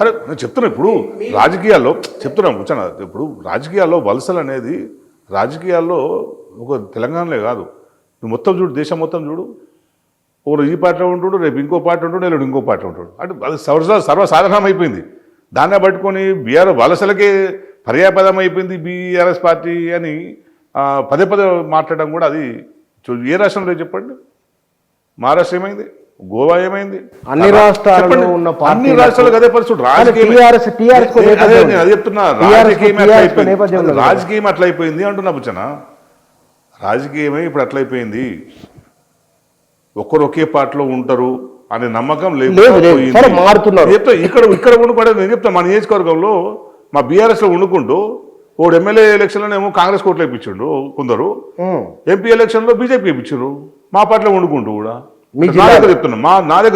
అరే నేను చెప్తున్నా, ఇప్పుడు రాజకీయాల్లో చెప్తున్నాను కూర్చొని, ఇప్పుడు రాజకీయాల్లో వలసలు అనేది రాజకీయాల్లో ఒక తెలంగాణలో కాదు, నువ్వు మొత్తం చూడు, దేశం మొత్తం చూడు. ఒకరు ఈ పార్టీలో ఉంటుడు, రేపు ఇంకో పార్టీ ఉంటాడు, లేడు ఇంకో పార్టీ ఉంటాడు. అంటే అది సర్వసాధారణం అయిపోయింది. దాన్నే పట్టుకొని వలసలకే పర్యాపదం అయిపోయింది బీఆర్ఎస్ పార్టీ అని పదే మాట్లాడడం కూడా అది ఏ రాష్ట్రంలో చెప్పండి? మహారాష్ట్ర ఏమైంది, గోవా ఏమైంది, అన్ని రాష్ట్రాల్లో ఉన్న అన్ని రాష్ట్రాలకు అదే పరిస్థితి. అది చెప్తున్నా, రాజకీయం అట్లా అయిపోయింది అంటున్నా బుచ్చన. రాజకీయమే ఇప్పుడు అట్లయిపోయింది, ఒక్కరు ఒకే పార్టీలో ఉంటారు అనే నమ్మకం లేదు. ఇక్కడ ఉండుకోవడం నేను చెప్తాను, మా నియోజకవర్గంలో మా బీఆర్ఎస్లో ఉండుకుంటూ ఓడు ఎమ్మెల్యే ఎలక్షన్లోనేమో కాంగ్రెస్ కోట్లు వేయించిండు కొందరు, ఎంపీ ఎలక్షన్లో బీజేపీ వేయించారు మా పార్టీలో ఉండుకుంటూ కూడా. నా దగ్గర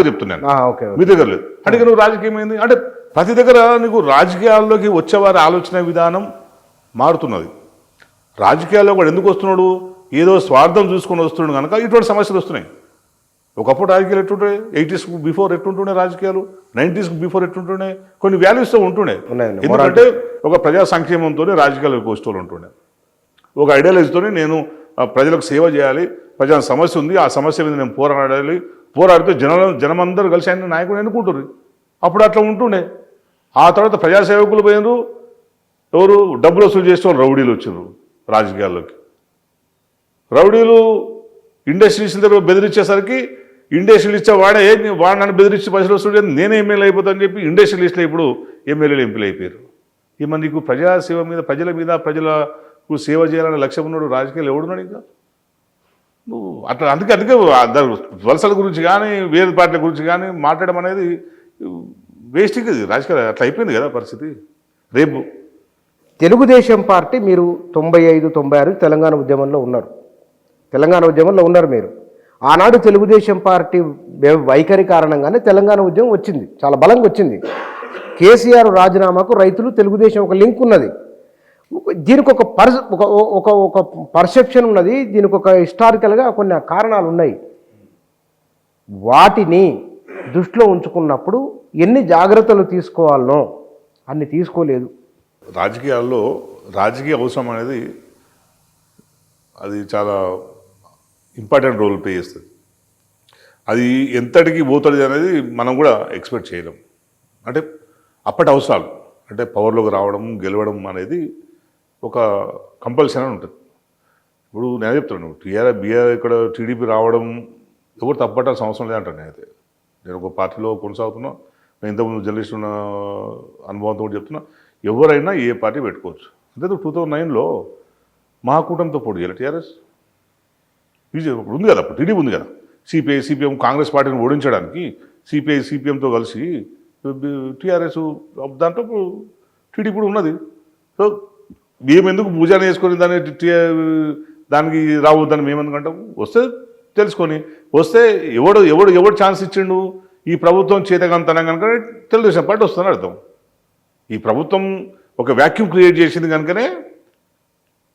చెప్తున్నాను, మీ దగ్గర లేదు. అంటే నువ్వు రాజకీయం ఏంది అంటే ప్రతి దగ్గర నీకు రాజకీయాల్లోకి వచ్చేవారి ఆలోచన విధానం మారుతున్నది. రాజకీయాల్లో కూడా ఎందుకు వస్తున్నాడు, ఏదో స్వార్థం చూసుకొని వస్తున్నాడు కనుక ఇటువంటి సమస్యలు వస్తున్నాయి. ఒకప్పుడు రాజకీయాలు ఎట్టుంటే 80s బిఫోర్ ఎట్టుంటుండే, రాజకీయాలు 90s బిఫోర్ ఎట్టుంటుండే, కొన్ని వాల్యూస్తో ఉంటుండే. ఎందుకంటే ఒక ప్రజా సంక్షేమంతో రాజకీయాలకు వస్తువులు ఉంటుండే, ఒక ఐడియాలజీతో నేను ప్రజలకు సేవ చేయాలి, ప్రజల సమస్య ఉంది, ఆ సమస్య మీద నేను పోరాడితే జనమందరూ కలిసి ఆయన నాయకుడు ఎన్నుకుంటారు. అప్పుడు అట్లా ఉంటుండే. ఆ తర్వాత ప్రజాసేవకులు పోయినారు, ఎవరు డబ్బులు వసూలు చేసే వాళ్ళు రౌడీలు వచ్చారు రాజకీయాల్లోకి. రౌడీలు ఇండస్ట్రీస్ దగ్గర బెదిరించేసరికి ఇండస్ట్రియల్ ఇచ్చే వాడు నన్ను బెదిరించి పైసలు వస్తుంది, నేనే ఎమ్మెల్యే అయిపోతానని చెప్పి ఇండస్ట్రియలిస్టులు ఇప్పుడు ఎమ్మెల్యేలు ఎంపీలు అయిపోయారు. ఈమె నీకు ప్రజాసేవ మీద ప్రజలకు సేవ చేయాలనే లక్ష్యం ఉన్నాడు రాజకీయాలు ఎవడున్నాడు ఇంకా నువ్వు అట్లా అందుకే వలసల గురించి కానీ వేరే పార్టీల గురించి కానీ మాట్లాడడం అనేది వేస్టింగ్ అది రాజకీయాలు అట్లా అయిపోయింది కదా పరిస్థితి. రేపు తెలుగుదేశం పార్టీ మీరు 95, 96 తెలంగాణ ఉద్యమంలో ఉన్నారు మీరు. ఆనాడు తెలుగుదేశం పార్టీ వైఖరి కారణంగానే తెలంగాణ ఉద్యమం వచ్చింది, చాలా బలంగా వచ్చింది. కేసీఆర్ రాజీనామాకు రైతులు తెలుగుదేశం ఒక లింక్ ఉన్నది. దీనికి ఒక పర్సెప్షన్ ఉన్నది, దీనికి ఒక హిస్టారికల్గా కొన్ని కారణాలు ఉన్నాయి. వాటిని దృష్టిలో ఉంచుకున్నప్పుడు ఎన్ని జాగ్రత్తలు తీసుకోవాలనో అన్ని తీసుకోలేదు. రాజకీయాల్లో రాజకీయ అవసరం అనేది అది చాలా ఇంపార్టెంట్ రోల్ ప్లే చేస్తుంది. అది ఎంతటికి పోతుంది అనేది మనం కూడా ఎక్స్పెక్ట్ చేయలేం. అంటే అప్పటి అవసరాలు అంటే పవర్లోకి రావడం గెలవడం అనేది ఒక కంపల్సరీ ఉంటుంది. ఇప్పుడు నేను చెప్తున్నాను బీఆర్ ఇక్కడ టీడీపీ రావడం ఎవరు తప్పట్టాల్సిన అవసరం లేదంటాను. నేను ఒక పార్టీలో కొనసాగుతున్నా, నేను ఇంతకుముందు జర్నలిస్ట్ ఉన్న అనుభవంతో కూడా చెప్తున్నా, ఎవరైనా ఏ పార్టీ పెట్టుకోవచ్చు. అంటే 2009లో మహాకూటమితో పోటీ చేయాలి టీఆర్ఎస్ బీజేపీ ఉంది కదా, అప్పుడు టీడీపీ ఉంది కదా, సిపిఎం కాంగ్రెస్ పార్టీని ఓడించడానికి సిపిఎంతో కలిసి టీఆర్ఎస్ దాంట్లో టీడీపీ కూడా ఉన్నది. సో మేము ఎందుకు భుజాన్ని వేసుకొని దానికి రావద్దని మేము ఎందుకంటాం. వస్తే తెలుసుకొని వస్తే ఎవడు ఛాన్స్ ఇచ్చిండు, ఈ ప్రభుత్వం చేతకంతనం కనుక తెలుగుదేశం పార్టీ వస్తుందని అర్థం. ఈ ప్రభుత్వం ఒక వ్యాక్యూమ్ క్రియేట్ చేసింది కనుకనే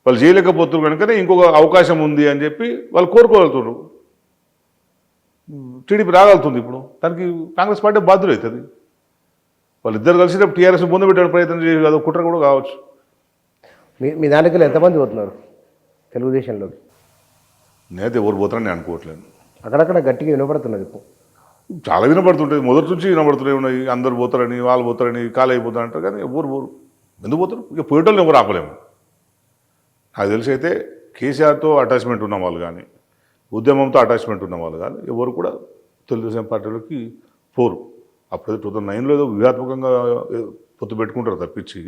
వాళ్ళు చేయలేకపోతున్నారు, కనుకనే ఇంకొక అవకాశం ఉంది అని చెప్పి వాళ్ళు కోరుకోగలుగుతున్నారు. టీడీపీ రాగలుగుతుంది. ఇప్పుడు దానికి కాంగ్రెస్ పార్టీ బాధ్యులు అవుతుంది. వాళ్ళిద్దరు కలిసి టీఆర్ఎస్ ముందు పెట్టే ప్రయత్నం చేసి అది కుట్ర కూడా కావచ్చు. మీ దానికి ఎంతమంది పోతున్నారు తెలుగుదేశంలోకి? నేనైతే ఎవరు పోతారని నేను అనుకోవట్లేదు. అక్కడక్కడ గట్టిగా వినపడుతున్నది, చాలా వినపడుతుంటుంది, మొదటి నుంచి వినపడుతూనే ఉన్నాయి. అందరు పోతారని వాళ్ళు పోతారని కాలు అయిపోతారంటారు, కానీ ఎవరు పోరు. ఎందుకు పోతారు? ఇక పోయేటోళ్ళని ఎవరు ఆపలేము. నాకు తెలిసి అయితే కేసీఆర్తో అటాచ్మెంట్ ఉన్న వాళ్ళు కానీ ఉద్యమంతో అటాచ్మెంట్ ఉన్న వాళ్ళు కానీ ఎవరు కూడా తెలుగుదేశం పార్టీలోకి పోరు. అప్పుడు 2009లో ఏదో వ్యూహాత్మకంగా పొత్తు పెట్టుకుంటారు తప్పించి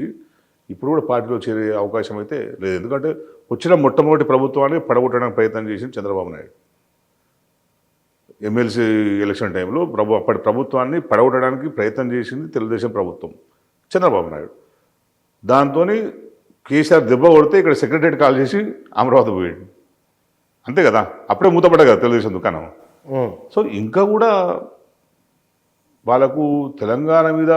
ఇప్పుడు కూడా పార్టీలో చేరే అవకాశం అయితే లేదు. ఎందుకంటే వచ్చిన మొట్టమొదటి ప్రభుత్వాన్ని పడగొట్టడానికి ప్రయత్నం చేసింది చంద్రబాబు నాయుడు. ఎమ్మెల్సీ ఎలక్షన్ టైంలో అప్పటి ప్రభుత్వాన్ని పడగొట్టడానికి ప్రయత్నం చేసింది తెలుగుదేశం ప్రభుత్వం, చంద్రబాబు నాయుడు. దాంతో కేసీఆర్ దెబ్బ కొడితే ఇక్కడ సెక్రటరీ కాల్ చేసి అమరావతి పోయాడు. అంతే కదా, అప్పుడే మూతపడ్డా కదా తెలుగుదేశం దుకాణం. సో ఇంకా కూడా వాళ్ళకు తెలంగాణ మీద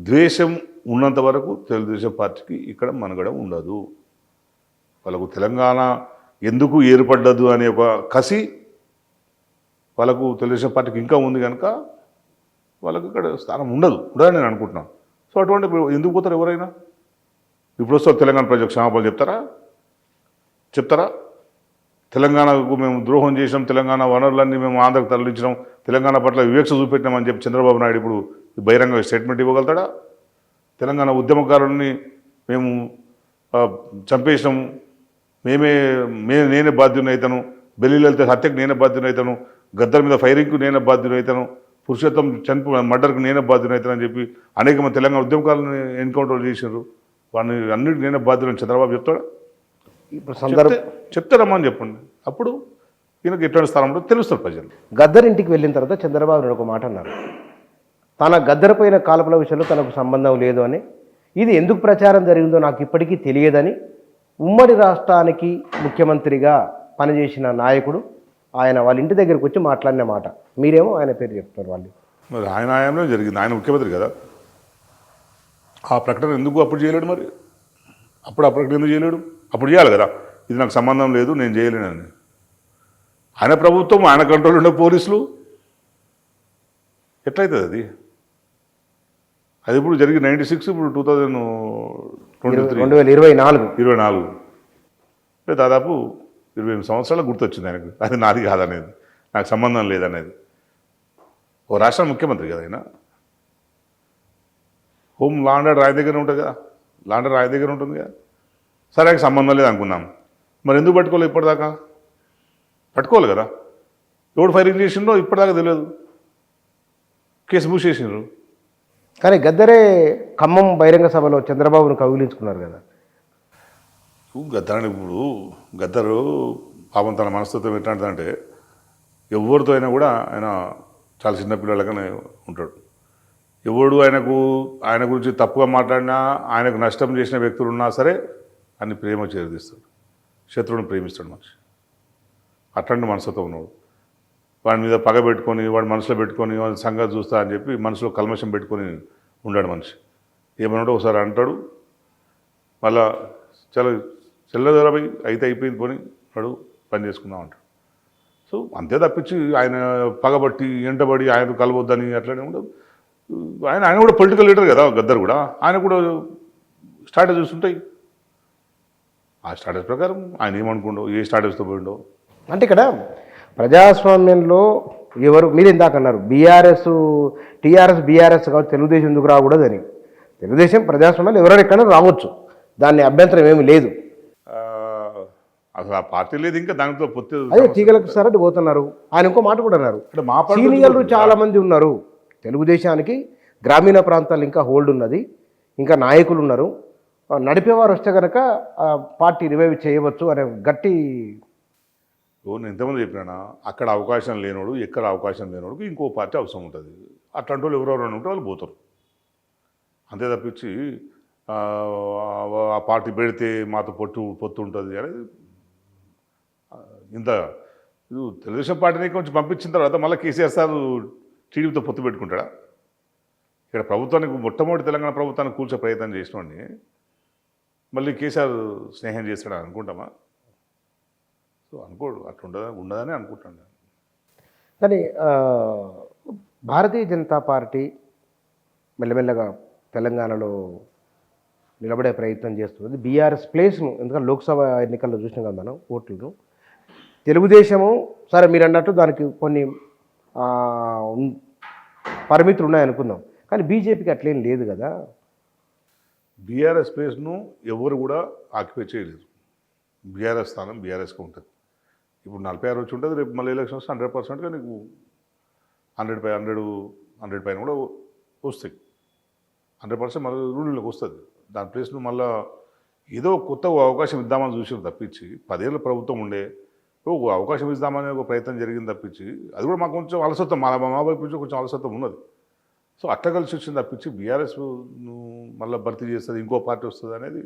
ద్వేషం ఉన్నంత వరకు తెలుగుదేశం పార్టీకి ఇక్కడ మనుగడ ఉండదు. వాళ్ళకు తెలంగాణ ఎందుకు ఏర్పడ్డదు అనే ఒక కసి వాళ్ళకు తెలుగుదేశం పార్టీకి ఇంకా ఉంది కనుక వాళ్ళకు ఇక్కడ స్థానం ఉండదని నేను అనుకుంటున్నాను. సో అటువంటి ఎందుకు పోతారు ఎవరైనా? ఇప్పుడు వస్తారు తెలంగాణ ప్రజలకు క్షమాపణలు చెప్తారా? తెలంగాణకు మేము ద్రోహం చేసినాం, తెలంగాణ వనరులన్నీ మేము ఆంధ్రకు తరలించినాం, తెలంగాణ పట్ల వివక్ష చూపెట్టినామని చెప్పి చంద్రబాబు నాయుడు ఇప్పుడు బహిరంగ స్టేట్మెంట్ ఇవ్వగలుగుతాడా? తెలంగాణ ఉద్యమకారుల్ని మేము చంపేసినాము, నేనే బాధ్యునైతాను, బెల్లిలతో హత్యకు నేనే బాధ్యునైతాను, గద్దర్ మీద ఫైరింగ్కు నేనే బాధ్యునైతాను, పురుషోత్తం మర్డర్కు నేనే బాధ్యునైతాను అని చెప్పి అనేక మంది తెలంగాణ ఉద్యమకారులను ఎన్కౌంటర్ చేశారు. వాడిని అన్నిటికీ నేనే బాధ్యులని చంద్రబాబు చెప్తాడా? చెప్తారమ్మా అని చెప్పండి. అప్పుడు ఈయనకు ఎటువంటి స్థానం ఉంటుందో తెలుస్తారు ప్రజలు. గద్దర్ ఇంటికి వెళ్ళిన తర్వాత చంద్రబాబు నాయుడు ఒక మాట అన్నారు, తన గద్దరిపోయిన కాల్పుల విషయంలో తనకు సంబంధం లేదు అని. ఇది ఎందుకు ప్రచారం జరిగిందో నాకు ఇప్పటికీ తెలియదని ఉమ్మడి రాష్ట్రానికి ముఖ్యమంత్రిగా పనిచేసిన నాయకుడు ఆయన వాళ్ళ ఇంటి దగ్గరికి వచ్చి మాట్లాడిన మాట. మీరేమో ఆయన పేరు చెప్తున్నారు. వాళ్ళు మరి ఆయన ఆయంలో జరిగింది, ఆయన ముఖ్యమంత్రి కదా. ఆ ప్రకటన ఎందుకు అప్పుడు చేయలేడు? మరి అప్పుడు ఆ ప్రకటన ఎందుకు చేయలేడు? అప్పుడు చేయాలి కదా, ఇది నాకు సంబంధం లేదు నేను చేయలేనని. ఆయన ప్రభుత్వం, ఆయన కంట్రోల్ ఉండే పోలీసులు, ఎట్లయితుంది అది? అది ఇప్పుడు జరిగి 96, ఇప్పుడు 2024 దాదాపు 28 సంవత్సరాలు గుర్తొచ్చింది ఆయనకు. అది నాది కాదనేది, నాకు సంబంధం లేదనేది. ఓ రాష్ట్ర ముఖ్యమంత్రి కదా ఆయన. హోమ్ లా అండ్ ఆర్డర్ ఆయన దగ్గర ఉంటుంది కదా, లా అండ్ ఆర్డర్ ఆయన దగ్గర ఉంటుంది కదా. సరే ఆయనకు సంబంధం లేదు అనుకున్నాం, మరి ఎందుకు పట్టుకోలేదు ఇప్పటిదాకా? పట్టుకోవాలి కదా. ఎవడు ఫైరింగ్ చేసిండో ఇప్పటిదాకా తెలియదు, కేసు మూసేసిండ్రు. కానీ గద్దరే ఖమ్మం బహిరంగ సభలో చంద్రబాబును కౌగిలించుకున్నారు కదా. గద్దరని ఇప్పుడు గద్దరు పాపం తన మనస్తత్వం ఎట్లాంటిదంటే ఎవరితో అయినా కూడా ఆయన చాలా చిన్నపిల్లలగానే ఉంటాడు. ఎవడు ఆయన గురించి తప్పుగా మాట్లాడినా, ఆయనకు నష్టం చేసిన వ్యక్తులు ఉన్నా సరే అన్ని ప్రేమ చేరదీస్తాడు. శత్రువుని ప్రేమిస్తాడు మనిషి. అట్లాంటి మనసుతో ఉన్నాడు. వాడి మీద పగ పెట్టుకొని, వాడి మనసులో పెట్టుకొని, వాడి సంగతి చూస్తా అని చెప్పి మనసులో కల్మషం పెట్టుకొని ఉన్నాడు మనిషి. ఏమన్నాడో ఒకసారి అంటాడు, మళ్ళా చాలా చెల్లదొరపై అయితే అయిపోయింది పోని వాడు పని చేసుకుందాం అంటాడు. సో అంతే తప్పించి ఆయన పగబట్టి ఎంటబడి ఆయన కలవద్దని అట్లనే ఉండదు. ఆయన కూడా పొలిటికల్ లీడర్ కదా గద్దర్ కూడా. ఆయన కూడా స్ట్రాటజీస్ ఉంటాయి. ఆ స్ట్రాటజీ ప్రకారం ఆయన ఏమనుకుండో, ఏ స్ట్రాటజీతో పోయిండో. అంటే ఇక్కడ ప్రజాస్వామ్యంలో ఎవరు మీరు ఇందాక అన్నారు టీఆర్ఎస్ బీఆర్ఎస్ కావచ్చు, తెలుగుదేశం ఎందుకు రాకూడదు అని. తెలుగుదేశం ప్రజాస్వామ్యంలో ఎవరైనా ఎక్కడ రావచ్చు, దాన్ని అభ్యంతరం ఏమీ లేదు. అసలు ఆ పార్టీ లేదు, ఇంకా దానితో పొత్తు. అదే తీగల కృష్ణారెడ్డి పోతున్నారు. ఆయన ఇంకో మాట కూడా అన్నారు, సీనియర్లు చాలా మంది ఉన్నారు తెలుగుదేశానికి, గ్రామీణ ప్రాంతాలు ఇంకా హోల్డ్ ఉన్నది, ఇంకా నాయకులు ఉన్నారు, నడిపేవారు వస్తే కనుక పార్టీ రివైవ్ చేయవచ్చు అనే గట్టి. నేను ఎంతమంది చెప్పినా అక్కడ అవకాశం లేనోడు, ఎక్కడ అవకాశం లేనోడు ఇంకో పార్టీ అవసరం ఉంటుంది. అట్లాంటి వాళ్ళు ఎవరెవరైనా ఉంటే వాళ్ళు పోతారు. అంతే తప్పించి ఆ పార్టీ పెడితే మాతో పొత్తు ఉంటుంది అనేది ఇంత. తెలుగుదేశం పార్టీని కొంచెం పంపించిన తర్వాత మళ్ళీ కేసీఆర్ సార్ టీడీపీతో పొత్తు పెట్టుకుంటాడా? ఇక్కడ ప్రభుత్వానికి మొట్టమొదటి తెలంగాణ ప్రభుత్వాన్ని కూల్చే ప్రయత్నం చేసినోడిని మళ్ళీ కేసీఆర్ స్నేహం చేస్తాడా అనుకుంటామా? సో అనుకోడు, అట్లా ఉండదని అనుకుంటాను. కానీ భారతీయ జనతా పార్టీ మెల్లమెల్లగా తెలంగాణలో నిలబడే ప్రయత్నం చేస్తుంది. బీఆర్ఎస్ ప్లేస్ను, ఎందుకంటే లోక్సభ ఎన్నికల్లో చూసినాం కదా మనం ఓట్లను. తెలుగుదేశము సరే మీరు అన్నట్టు దానికి కొన్ని పరిమితులు ఉన్నాయనుకుందాం, కానీ బీజేపీకి అట్లేం లేదు కదా. బీఆర్ఎస్ ప్లేస్ను ఎవరు కూడా ఆక్యుపై చేయలేదు. బీఆర్ఎస్ స్థానం బీఆర్ఎస్కి ఉంటుంది. ఇప్పుడు 46 వచ్చి ఉంటుంది, రేపు మళ్ళీ ఎలక్షన్ వస్తే 100%గా నీకు 100 పైన కూడా వస్తాయి. 100% మళ్ళీ రూల్లోకి వస్తుంది. దాని ప్లేస్ను మళ్ళీ ఏదో కొత్త అవకాశం ఇద్దామని చూసి తప్పించి 10 ఏళ్ళ ప్రభుత్వం ఉండే ఒక అవకాశం ఇద్దామని ఒక ప్రయత్నం జరిగింది తప్పించి, అది కూడా మాకు కొంచెం అలసత్వం, మా వైపు నుంచి కొంచెం అలసత్వం ఉన్నది. సో అట్లా కలిసి వచ్చింది తప్పించి బీఆర్ఎస్ మళ్ళీ భర్తీ చేస్తుంది, ఇంకో పార్టీ వస్తుంది అనేది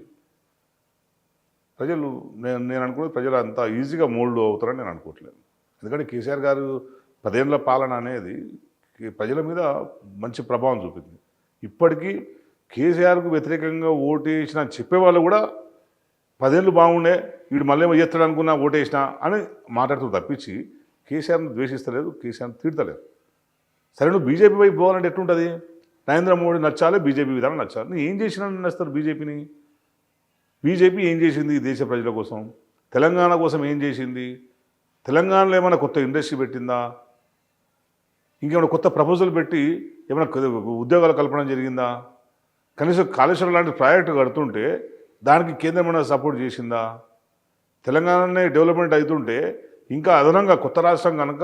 ప్రజలు నేను అనుకున్నది ప్రజలు అంత ఈజీగా మోల్డ్ అవుతారని నేను అనుకోవట్లేదు. ఎందుకంటే కేసీఆర్ గారు 10 ఏళ్ల పాలన అనేది ప్రజల మీద మంచి ప్రభావం చూపింది. ఇప్పటికీ కేసీఆర్కు వ్యతిరేకంగా ఓటేసిన చెప్పేవాళ్ళు కూడా 10 ఏళ్ళు బాగుండే, వీడు మళ్ళీ ఏమో చేస్తాడు అనుకున్నా ఓటేసినా అని మాట్లాడుతూ తప్పించి కేసీఆర్ని ద్వేషిస్తలేదు, కేసీఆర్ని తిడతలేదు. సరే నువ్వు బీజేపీ వైపు పోవాలంటే ఎట్లుంటుంది? నరేంద్ర మోడీ నచ్చాలి, బీజేపీ విధానం నచ్చాలి. నువ్వు ఏం చేసినా నచ్చుతారు బీజేపీని? బీజేపీ ఏం చేసింది ఈ దేశ ప్రజల కోసం? తెలంగాణ కోసం ఏం చేసింది? తెలంగాణలో ఏమైనా కొత్త ఇండస్ట్రీ పెట్టిందా? ఇంకేమైనా కొత్త ప్రపోజల్ పెట్టి ఏమైనా ఉద్యోగాలు కల్పన జరిగిందా? కనీసం కాళేశ్వరం లాంటి ప్రాజెక్టు కడుతుంటే దానికి కేంద్రం ఏమైనా సపోర్ట్ చేసిందా? తెలంగాణనే డెవలప్మెంట్ అవుతుంటే ఇంకా అదనంగా కొత్త రాష్ట్రం కనుక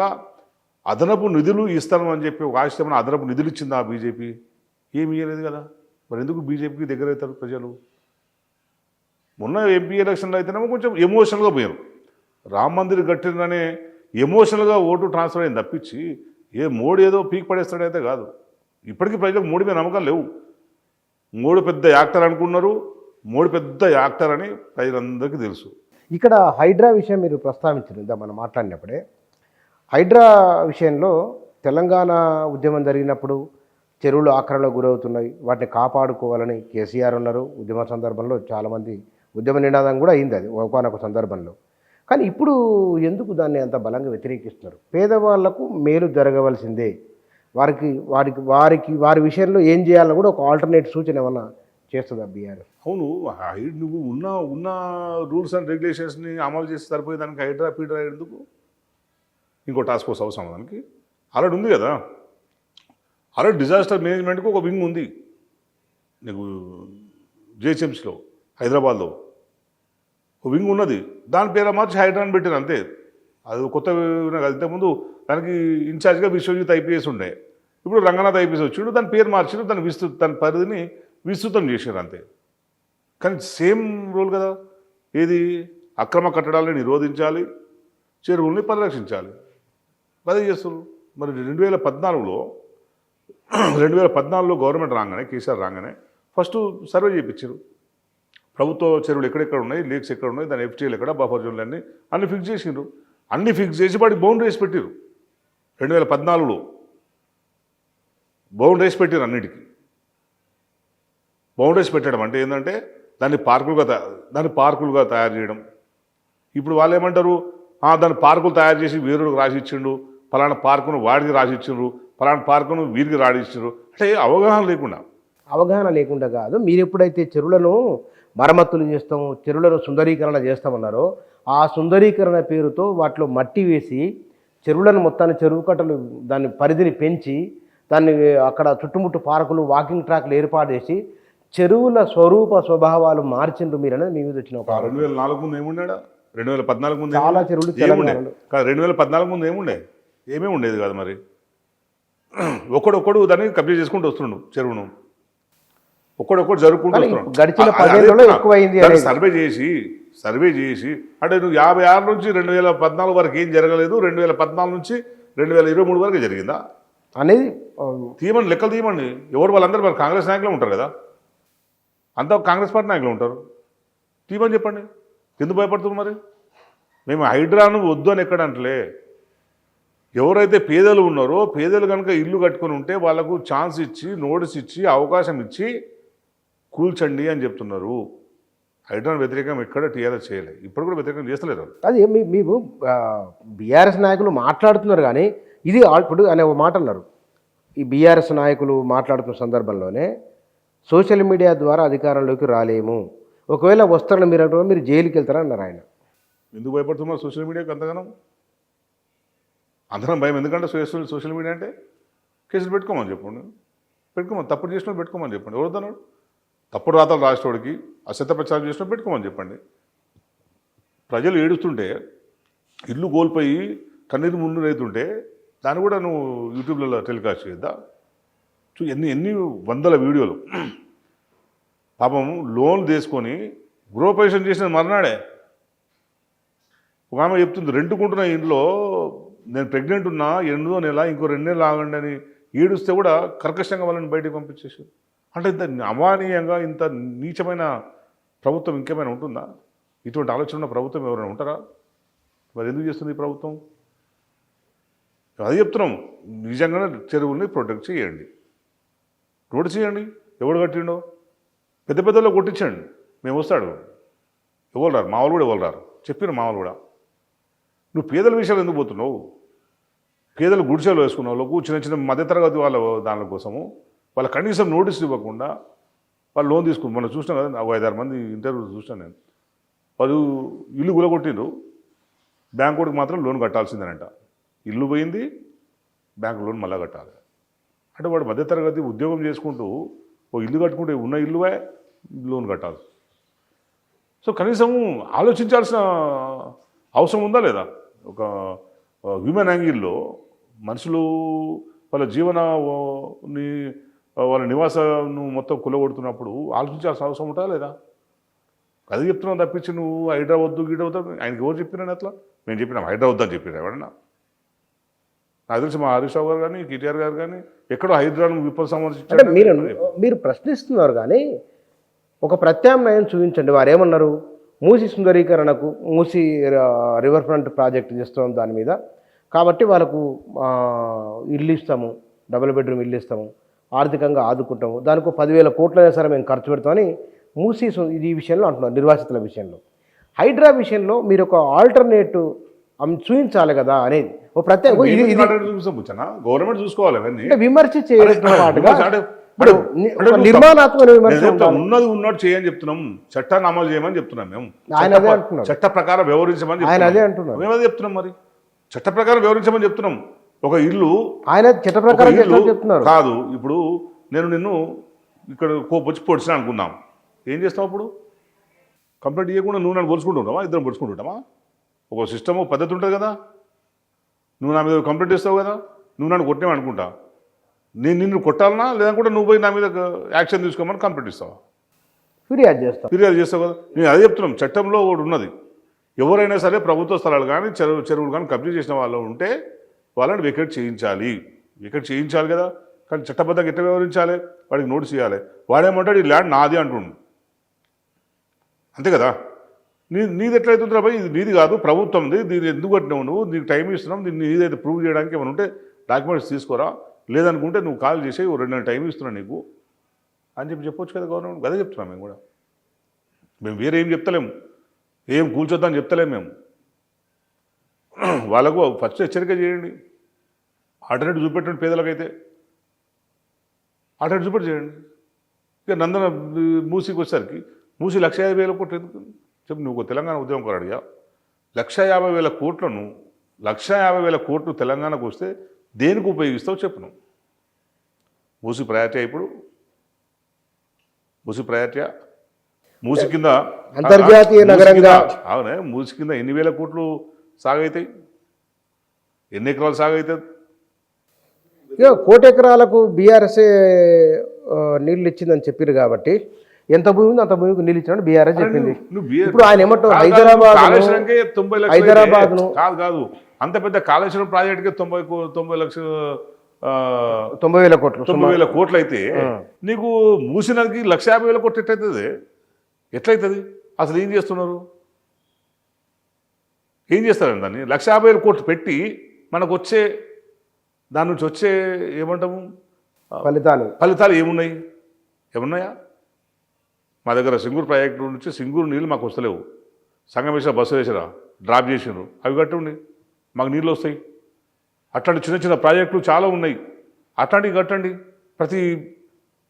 అదనపు నిధులు ఇస్తాను అని చెప్పి ఒక ఆశిస్తేమైనా అదనపు నిధులు ఇచ్చిందా బీజేపీ? ఏమి ఇవ్వలేదు కదా. మరి ఎందుకు బీజేపీకి దగ్గర అవుతారు ప్రజలు? మొన్న ఎంపీ ఎలక్షన్లో అయితేనేమో కొంచెం ఎమోషనల్గా పోయారు. రామ్ మందిర్ కట్టిందనే ఎమోషనల్గా ఓటు ట్రాన్స్ఫర్ అయింది తప్పించి మోడీ ఏదో పీక్ పడేస్తాడైతే కాదు. ఇప్పటికీ ప్రజలకు మోడీ మీద నమ్మకం లేవు. మోడీ పెద్ద యాక్టర్ అనుకున్నారు, మోడీ పెద్ద యాక్టర్ అని ప్రజలందరికీ తెలుసు. ఇక్కడ హైడ్రా విషయం మీరు ప్రస్తావించారు మనం మాట్లాడినప్పుడే. హైడ్రా విషయంలో తెలంగాణ ఉద్యమం జరిగినప్పుడు చెరువులు ఆక్రమణకు గురవుతున్నాయి, వాటిని కాపాడుకోవాలని కేసీఆర్ ఉన్నారు. ఉద్యమ సందర్భంలో చాలామంది ఉద్యమ నినాదం కూడా అయింది అది ఒకనొక సందర్భంలో. కానీ ఇప్పుడు ఎందుకు దాన్ని అంత బలంగా వ్యతిరేకిస్తున్నారు? పేదవాళ్లకు మేలు జరగవలసిందే, వారి విషయంలో ఏం చేయాలని కూడా ఒక ఆల్టర్నేట్ సూచన ఏమన్నా చేస్తుందా బీఆర్ఎస్? అవును, నువ్వు ఉన్న రూల్స్ అండ్ రెగ్యులేషన్స్ని అమలు చేసి సరిపోయేదానికి హైడ్రా పీడ్రా ఎందుకు? ఇంకో టాస్క్ ఫోర్స్ అవసరం దానికి? ఆల్రెడీ ఉంది కదా. ఆల్రెడీ డిజాస్టర్ మేనేజ్మెంట్కి ఒక వింగ్ ఉంది నీకు జిహెచ్ఎంసీలో, హైదరాబాద్లో ఒక వింగ్ ఉన్నది. దాని పేరు మార్చి హైడ్రాని పెట్టారు అంతే. అది కొత్త ఇంతకుముందు దానికి ఇన్ఛార్జ్గా విశ్వజిత్ ఐపీఎస్ ఉండే. ఇప్పుడు రంగనాథ్ ఐపీఎస్ వచ్చిండు, దాని పేరు మార్చిండు, దాని పరిధిని విస్తృతం చేశారు అంతే. కానీ సేమ్ రూల్ కదా, ఏది అక్రమ కట్టడాలను నిరోధించాలి, చెరువుల్ని పరిరక్షించాలి, అదే చేస్తారు. మరి 2014లో గవర్నమెంట్ రాగానే, కేసీఆర్ రాగానే ఫస్ట్ సర్వే చేయించారు. ప్రభుత్వ చెరువులు ఎక్కడెక్కడ ఉన్నాయి, లేక్స్ ఎక్కడ ఉన్నాయి, దాని ఎఫ్టీఎల్ ఎక్కడ, బఫర్ జోన్లు అన్నీ ఫిక్స్ చేసిండ్రు. అన్నీ ఫిక్స్ చేసి వాటికి బౌండరీస్ పెట్టారు. 2014లో బౌండరీస్ పెట్టారు. అన్నిటికీ బౌండరీస్ పెట్టడం అంటే ఏంటంటే దాన్ని పార్కులుగా తయారు చేయడం. ఇప్పుడు వాళ్ళు ఏమంటారు, దాన్ని పార్కులు తయారు చేసి వేరుడికి రాసి ఇచ్చిండు, ఫలానా పార్కును వాడికి రాసి ఇచ్చిండ్రు, ఫలానా పార్కును వీరికి రాసి ఇచ్చిండ్రు. అంటే అవగాహన లేకుండా కాదు. మీరు ఎప్పుడైతే చెరువులను మరమ్మతులు చేస్తాము, చెరువులను సుందరీకరణ చేస్తామన్నారో, ఆ సుందరీకరణ పేరుతో వాటిలో మట్టి వేసి చెరువులను మొత్తాన్ని, చెరువు కట్టలు దాని పరిధిని పెంచి దాన్ని అక్కడ చుట్టుముట్టు పార్కులు, వాకింగ్ ట్రాక్లు ఏర్పాటు చేసి చెరువుల స్వభావాలు మార్చిండ్రు మీరు అనేది మీ మీద వచ్చిన 2004 ముందు ఏముండా, 2014 ముందు చాలా చెరువులు తెలంగాణలో. 2014 ముందు ఏమేమి ఉండేది కాదు. మరి ఒక్కడొక్కడు దాన్ని కబ్జా చేసుకుంటూ వస్తుండు, చెరువును ఒక్కడొక్కడు జరుపుకుంటూ వస్తున్నాడు. గడిచిన 10 ఏళ్లలో ఎక్కువైంది. సర్వే చేసి అంటే నువ్వు 56 నుంచి 2014 వరకు ఏం జరగలేదు, 2014 నుంచి 2023 వరకు జరిగిందా అనేది తీయమండి, లెక్కలు తీయమండి. ఎవరు వాళ్ళందరూ మరి కాంగ్రెస్ నాయకులు ఉంటారు కదా, అంతా కాంగ్రెస్ పార్టీ నాయకులు ఉంటారు. తీయమని చెప్పండి, ఎందుకు భయపడుతున్నారు? మరి మేము హైడ్రాను వద్దు అని ఎక్కడంటలే. ఎవరైతే పేదలు ఉన్నారో, పేదలు కనుక ఇల్లు కట్టుకొని ఉంటే వాళ్ళకు ఛాన్స్ ఇచ్చి, నోటీస్ ఇచ్చి, అవకాశం ఇచ్చి కూల్చండి అని చెప్తున్నారు. హైడ్రాన్ వ్యతిరేకం ఎక్కడ టీఆర్ఎస్ చేయలేదు, ఇప్పుడు కూడా వ్యతిరేకం చేస్తలేరు. అది మీకు బీఆర్ఎస్ నాయకులు మాట్లాడుతున్నారు, కానీ ఇది ఇప్పుడు అనే ఒక మాట అన్నారు. ఈ బీఆర్ఎస్ నాయకులు మాట్లాడుతున్న సందర్భంలోనే సోషల్ మీడియా ద్వారా అధికారంలోకి రాలేము, ఒకవేళ వస్తారని మీరు అంటారు, మీరు జైలుకి వెళ్తారన్నారు ఆయన. ఎందుకు భయపడుతున్నారు సోషల్ మీడియాకి అంతగానం? అందరం భయం ఎందుకంటే సోషల్ మీడియా అంటే కేసులు పెట్టుకోమని చెప్పండి, తప్పుడు చేసిన పెట్టుకోమని చెప్పండి. ఎవరుతున్నాడు తప్పుడు రాతలు రాసేవాడికి, అసత్య ప్రచారం చేసిన పెట్టుకోమని చెప్పండి. ప్రజలు ఏడుస్తుంటే, ఇల్లు కోల్పోయి కన్నీరు మున్నీరు అవుతుంటే దాన్ని కూడా నువ్వు యూట్యూబ్లలో టెలికాస్ట్ చేయద్దా? ఎన్ని వందల వీడియోలు. పాపం లోన్లు తీసుకొని గృహప్రవేశం చేసిన మర్నాడే ఒక ఆమె చెప్తుంది, రెంట్కుంటున్న ఇంట్లో నేను ప్రెగ్నెంట్ ఉన్నా, 8వ నెల, ఇంకో 2 నెలలు ఆగండి అని ఏడుస్తే కూడా కర్కశంగా వాళ్ళని బయటకు పంపించేసారు. అంటే ఇంత అమానీయంగా, ఇంత నీచమైన ప్రభుత్వం ఇంకేమైనా ఉంటుందా? ఇటువంటి ఆలోచన ఉన్న ప్రభుత్వం ఎవరైనా ఉంటారా? మరి ఎందుకు చేస్తుంది ఈ ప్రభుత్వం? అది చెప్తున్నాం, నిజంగానే చెరువుల్ని ప్రొటెక్ట్ చేయండి, నోటీస్ చేయండి. ఎవడు కట్టిండో పెద్ద పెద్దలో కొట్టించండి, మేము వస్తాడు. ఎవరు రారు, మా వాళ్ళు కూడా ఎవరు రారు, చెప్పిన మా వాళ్ళు కూడా. నువ్వు పేదల విషయాలు ఎందుకు పోతున్నావు? పేదలు గుడిసెలు వేసుకున్న వాళ్ళకు, చిన్న మధ్యతరగతి వాళ్ళ దాని కోసము వాళ్ళ కనీసం నోటీసులు ఇవ్వకుండా వాళ్ళు లోన్ తీసుకుని, మనం చూసినాం కదా, ఒక 5-6 మంది ఇంటర్వ్యూ చూసినాను నేను. వాళ్ళు ఇల్లు గులగొట్టిండ్రు, బ్యాంకుడికి మాత్రం లోన్ కట్టాల్సిందేనంట. ఇల్లు పోయింది, బ్యాంకు లోన్ మళ్ళా కట్టాలి. అంటే వాడు మధ్యతరగతి ఉద్యోగం చేసుకుంటూ ఓ ఇల్లు కట్టుకుంటే ఉన్న ఇల్లువే లోన్ కట్టాలి. సో కనీసం ఆలోచించాల్సిన అవసరం ఉందా లేదా? ఒక హ్యూమన్ యాంగిల్లో మనుషులు వాళ్ళ వాళ్ళ నివాసాన్ని మొత్తం కులగొడుతున్నప్పుడు ఆలోచించాల్సిన అవసరం ఉంటుందా లేదా? అది చెప్తున్నావు తప్పించి నువ్వు హైదరాబాద్ ఆయనకి ఎవరు చెప్పినాను అట్లా? మేము చెప్పినాం హైదరాబాద్ అని చెప్పినా ఎవరన్నా? నాకు తెలిసి మా హరీష్ రావు గారు కానీ, కేటీఆర్ గారు కానీ ఎక్కడో హైదరాబాద్ విప్లవ సంబంధించి మీరు ప్రశ్నిస్తున్నారు, కానీ ఒక ప్రత్యామ్నాయం చూపించండి. వారు ఏమన్నారు, మూసి సుందరీకరణకు, మూసి రివర్ ఫ్రంట్ ప్రాజెక్టు చేస్తాం దాని మీద, కాబట్టి వాళ్ళకు ఇల్లు ఇస్తాము, డబుల్ బెడ్రూమ్ ఇల్లు ఇస్తాము, ఆర్థికంగా ఆదుకుంటాము, దానికి 10,000 కోట్లైనా సరే మేము ఖర్చు పెడతామని మూసి ఇది విషయంలో అంటున్నారు, నిర్వాసితుల విషయంలో. హైడ్రా విషయంలో మీరు ఒక ఆల్టర్నేటివ్ చూపించాలి కదా అనేది ఒక ప్రత్యేక గవర్నమెంట్ చూసుకోవాలి. విమర్శ చేయడం నిర్మాణాత్మక విమర్శ ఉన్నది ఉన్నట్టు చేయని చెప్తున్నాం, చట్టాన్ని అమలు చేయమని చెప్తున్నాం మేము. ఆయన అదే అంటున్నారు, చట్ట ప్రకారం వ్యవహరించమని ఆయన అదే అంటున్నారు, మేము అదే చెప్తున్నాం. మరి చట్ట ప్రకారం వ్యవహరించమని చెప్తున్నాం. ఒక ఇల్లు ఆయన చట్ట ప్రకారం చెప్తున్నారు కాదు. ఇప్పుడు నేను నిన్ను ఇక్కడ కోపొచ్చి పొడిచినా అనుకుందాం, ఏం చేస్తావు? అప్పుడు కంప్లైంట్ ఇవ్వకుండా నువ్వు నన్ను పొడుచుకుంటుంటావా? ఇద్దరం పొడుచుకుంటుంటామా? ఒక సిస్టమ్, పద్ధతి ఉంటుంది కదా. నువ్వు నా మీద కంప్లైంట్ ఇస్తావు కదా, నువ్వు నన్ను కొట్టినావు అనుకుంటా, నేను నిన్ను కొట్టాలనా లేదనుకుంటే నువ్వు పోయి నా మీద యాక్షన్ తీసుకోమని కంప్లైంట్ ఇస్తావా? ఫిర్యాదు చేస్తాం. ఫిర్యాదు చేస్తావు కదా. నేను అదే చెప్తున్నాం, చట్టంలో ఒకటి ఉన్నది. ఎవరైనా సరే ప్రభుత్వ స్థలాలు కానీ చెరువులు కానీ కబ్జా చేసిన వాళ్ళు ఉంటే వాళ్ళని వెకేట్ చేయించాలి. వెకేట్ చేయించాలి కదా. కానీ చట్టబద్ధంగా ఎట్లా వ్యవహరించాలి? వాడికి నోటీస్ ఇవ్వాలి. వాడేమంటాడు ఈ ల్యాండ్ నాది అంటుండు. అంతే కదా. నీది ఎట్లయితుందిరా భయ్, ఇది నీది కాదు ప్రభుత్వంది, దీన్ని ఎందుకు కట్టినావు నువ్వు, నీకు టైం ఇస్తున్నాం, దీన్ని నీదైతే ప్రూవ్ చేయడానికి ఏమైనా ఉంటే డాక్యుమెంట్స్ తీసుకోరా, లేదనుకుంటే నువ్వు కాల్ చేసి 2 నెలలు టైం ఇస్తున్నావు నీకు అని చెప్పొచ్చు కదా గవర్నమెంట్. అదే చెప్తున్నాం మేము కూడా. మేము వేరే ఏం చెప్తలేము, ఏం కూల్చొద్దని చెప్తలేము మేము. వాళ్ళకు ఫస్ట్ హెచ్చరిక చేయండి, ఆల్టర్నేటివ్ చూపెట్టండి. పేదలకైతే ఆల్టర్నేటివ్ చూపెట్టి చేయండి. ఇక నందన మూసీకి వచ్చేసరికి మూసీ 150,000 కోట్లు ఎందుకు చెప్పు. నువ్వు తెలంగాణ ఉద్యమకారుడిగా 150,000 కోట్లను 150,000 కోట్లు తెలంగాణకు వస్తే దేనికి ఉపయోగిస్తావు చెప్పు నువ్వు. మూసీ ప్రయారిటీ ఇప్పుడు మూసీ ప్రయారిటీ మూసి కింద అంతర్జాతీయ నగరంగా అవునే. మూసి కింద ఎన్ని వేల కోట్లు సాగైతాయి, ఎన్ని ఎకరాలు సాగైతుంది? ఇక 1,00,00,000 ఎకరాలకు బీఆర్ఎస్ఏ నీళ్ళు ఇచ్చిందని చెప్పారు కాబట్టి ఎంత భూమి ఉంది అంత భూమికి నీళ్ళు ఇచ్చినట్టు బీఆర్ఎస్ చెప్పింది. ఇప్పుడు ఆయన ఏమంటారు హైదరాబాద్ కాదు అంత పెద్ద కాళేశ్వరం ప్రాజెక్టుకి 90,000 కోట్లు 90,000 కోట్లు అయితే నీకు మూసినదికి 150,000 కోట్లు ఎట్లయితుంది? అసలు ఏం చేస్తున్నారు? ఏం చేస్తారండి దాన్ని? 150,000 కోట్లు పెట్టి మనకు వచ్చే దాని నుంచి వచ్చే ఏమంటాము ఫలితాలు ఏమున్నాయా? మా దగ్గర సింగూరు ప్రాజెక్టు నుంచి సింగూరు నీళ్ళు మాకు వస్తలేవు. సంగమేశ్వర బస్సు వేసారా, డ్రాప్ చేసినారు, అవి కట్టండి మాకు నీళ్ళు వస్తాయి. అట్లాంటి చిన్న చిన్న ప్రాజెక్టులు చాలా ఉన్నాయి, అట్లాంటివి కట్టండి.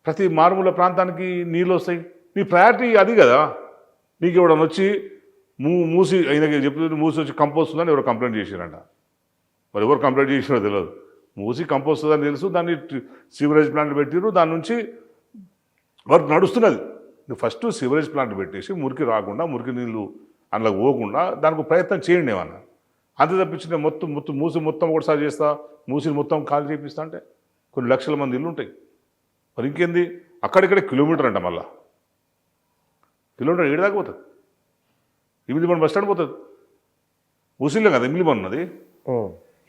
ప్రతి మారుమూల ప్రాంతానికి నీళ్ళు వస్తాయి. నీ ప్రయారిటీ అది కదా. నీకు ఎవడన్నా వచ్చి మూసి అయినకి చెప్తుంది, మూసి వచ్చి కంపోస్ట్ ఉందని ఎవరు కంప్లైంట్ చేశారంట. మరి ఎవరు కంప్లైంట్ చేసినారో తెలియదు. మూసి కంపోస్ట్ అని తెలుసు, దాన్ని సీవరేజ్ ప్లాంట్ పెట్టిరు, దాని నుంచి వర్క్ నడుస్తున్నది. నువ్వు ఫస్ట్ సీవరేజ్ ప్లాంట్ పెట్టేసి మురికి రాకుండా, మురికి నీళ్ళు అందులో పోకుండా దానికి ప్రయత్నం చేయండి ఏమన్నా. అంతే తప్పించిన మూసి మొత్తం ఒకటిసారి చేస్తా, మూసిని మొత్తం ఖాళీ చేపిస్తా అంటే కొన్ని లక్షల మంది ఇల్లు ఉంటాయి. మరి ఇంకేంది? అక్కడిక్కడ కిలోమీటర్ అంట, మళ్ళా కిలోమీటర్ 7 దాకా పోతుంది. ఇమిలిబండ్ బస్ స్టాండ్ పోతుంది. మూసిలే కదా ఇమిలిబండ్ ఉన్నది.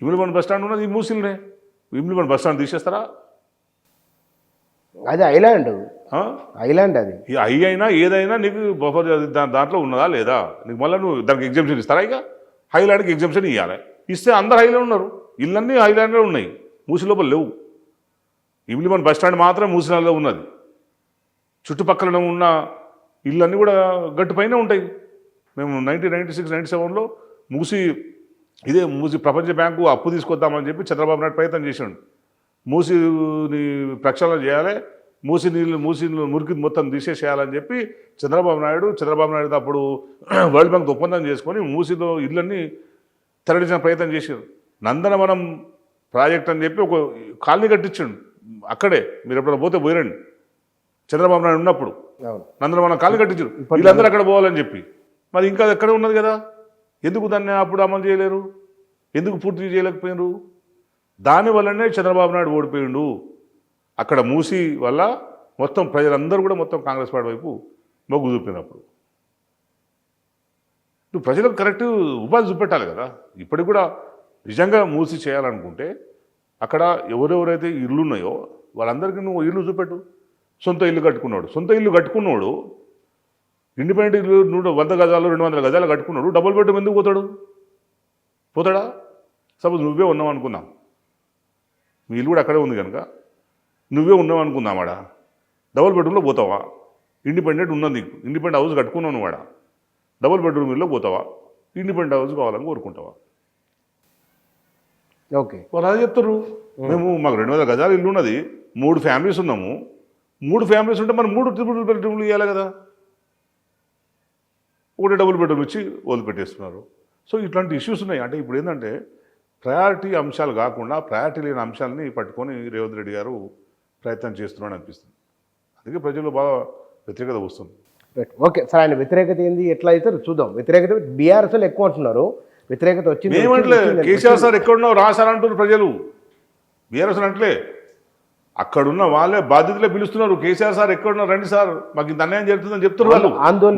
ఇమిలిబండ్ బస్ స్టాండ్ ఉన్నది ఈ మూసిలనే. ఇమిలిబండ్ బస్ స్టాండ్ తీసేస్తారా? అది ఐలాండ్ అది. అయినా ఏదైనా నీకు బఫర్ దాంట్లో ఉన్నదా లేదా? నీకు మళ్ళీ నువ్వు దానికి ఎగ్జామ్షన్ ఇస్తారా? ఇక హైలాండ్కి ఎగ్జామ్షన్ ఇవ్వాలి. ఇస్తే అందరు హైలాండ్ ఉన్నారు, ఇళ్ళన్నీ హైలాండ్లో ఉన్నాయి, మూసి లోపల లేవు. ఇమిలిబండ్ బస్ స్టాండ్ మాత్రం మూసినాల్లో ఉన్నది. చుట్టుపక్కల ఉన్న ఇళ్ళన్నీ కూడా గట్టుపైనే ఉంటాయి. మేము 1996-97లో మూసి ప్రపంచ బ్యాంకు అప్పు తీసుకొద్దామని చెప్పి చంద్రబాబు నాయుడు ప్రయత్నం చేశాడు. మూసిని ప్రక్షాళన చేయాలి, మూసి మురికి మొత్తం తీసేసేయాలని చెప్పి చంద్రబాబు నాయుడు అప్పుడు వరల్డ్ బ్యాంక్ ఒప్పందం చేసుకొని మూసిలో ఇళ్ళన్నీ తరలించిన ప్రయత్నం చేశారు. నందనవనం ప్రాజెక్ట్ అని చెప్పి ఒక కాలనీ కట్టించండు అక్కడే. మీరు ఎప్పుడైనా పోతే పోయిరండి. చంద్రబాబు నాయుడు ఉన్నప్పుడు నందనవనం కాలనీ కట్టించారు, వీళ్ళందరూ అక్కడ పోవాలని చెప్పి. మరి ఇంకా ఎక్కడ ఉన్నది కదా, ఎందుకు దాన్ని అప్పుడు అమలు చేయలేరు? ఎందుకు పూర్తి చేయలేకపోయినారు? దానివల్లనే చంద్రబాబు నాయుడు ఓడిపోయిండు. అక్కడ మూసి వల్ల మొత్తం ప్రజలందరూ కూడా మొత్తం కాంగ్రెస్ పార్టీ వైపు మొగ్గు చూపినప్పుడు నువ్వు ప్రజలకు కరెక్ట్ ఉపాధి చూపెట్టాలి కదా. ఇప్పటికి కూడా నిజంగా మూసి చేయాలనుకుంటే అక్కడ ఎవరెవరైతే ఇళ్ళు ఉన్నాయో వాళ్ళందరికీ నువ్వు ఇల్లు చూపెట్టు. సొంత ఇల్లు కట్టుకున్నాడు ఇండిపెండెంట్ ఇల్లు 100 గజాలు 200 గజాలు కట్టుకున్నాడు, డబుల్ బెడ్రూమ్ ఎందుకు పోతాడా? సపోజ్ నువ్వే ఉన్నావు అనుకుందాం, మీ ఇల్లు కూడా అక్కడే ఉంది కనుక నువ్వే ఉన్నావు అనుకుందాం. వాడ డబుల్ బెడ్రూమ్లో పోతావా? ఇండిపెండెంట్ ఉన్నది, ఇండిపెండెంట్ హౌస్ కట్టుకున్నావు వాడ, డబుల్ బెడ్రూమ్ ఇల్లు పోతావా? ఇండిపెండెంట్ హౌస్ కావాలని కోరుకుంటావా? ఓకే, వాళ్ళు అదే చెప్తారు. మాకు 200 గజాలు ఇల్లు ఉన్నది, 3 ఫ్యామిలీస్ ఉన్నాము, 3 ఫ్యామిలీస్ ఉంటే మనం 3 ట్రిపుల్ బెడ్రూమ్లు ఇవ్వాలి కదా. ఒకటి డబుల్ బెడ్రూమ్ ఇచ్చి వదిలిపెట్టేస్తున్నారు. సో ఇట్లాంటి ఇష్యూస్ ఉన్నాయి. అంటే ఇప్పుడు ఏంటంటే ప్రయారిటీ అంశాలు కాకుండా ప్రయారిటీ లేని అంశాలని పట్టుకొని రేవంత్ రెడ్డి గారు ప్రయత్నం చేస్తున్నాడు అనిపిస్తుంది. అందుకే ప్రజలు బాగా వ్యతిరేకత వస్తుంది. ఓకే సార్, ఆయన వ్యతిరేకత ఏంది ఎట్లా అయితే చూద్దాం. వ్యతిరేకత బీఆర్ఎస్లో ఎక్కువ అంటున్నారు, వ్యతిరేకత వచ్చింది. ఏమంటలే కేసీఆర్ సార్ ఎక్కడున్నావు రాశారంటున్నారు ప్రజలు. బీఆర్ఎస్ అంటలే అక్కడున్న వాళ్ళే బాధ్యతలే పిలుస్తున్నారు. కేసీఆర్ సార్ ఎక్కడున్నారు, రండి సార్, మాకు ఇంత అన్యాయం జరుగుతుందని చెప్తున్నారు వాళ్ళు.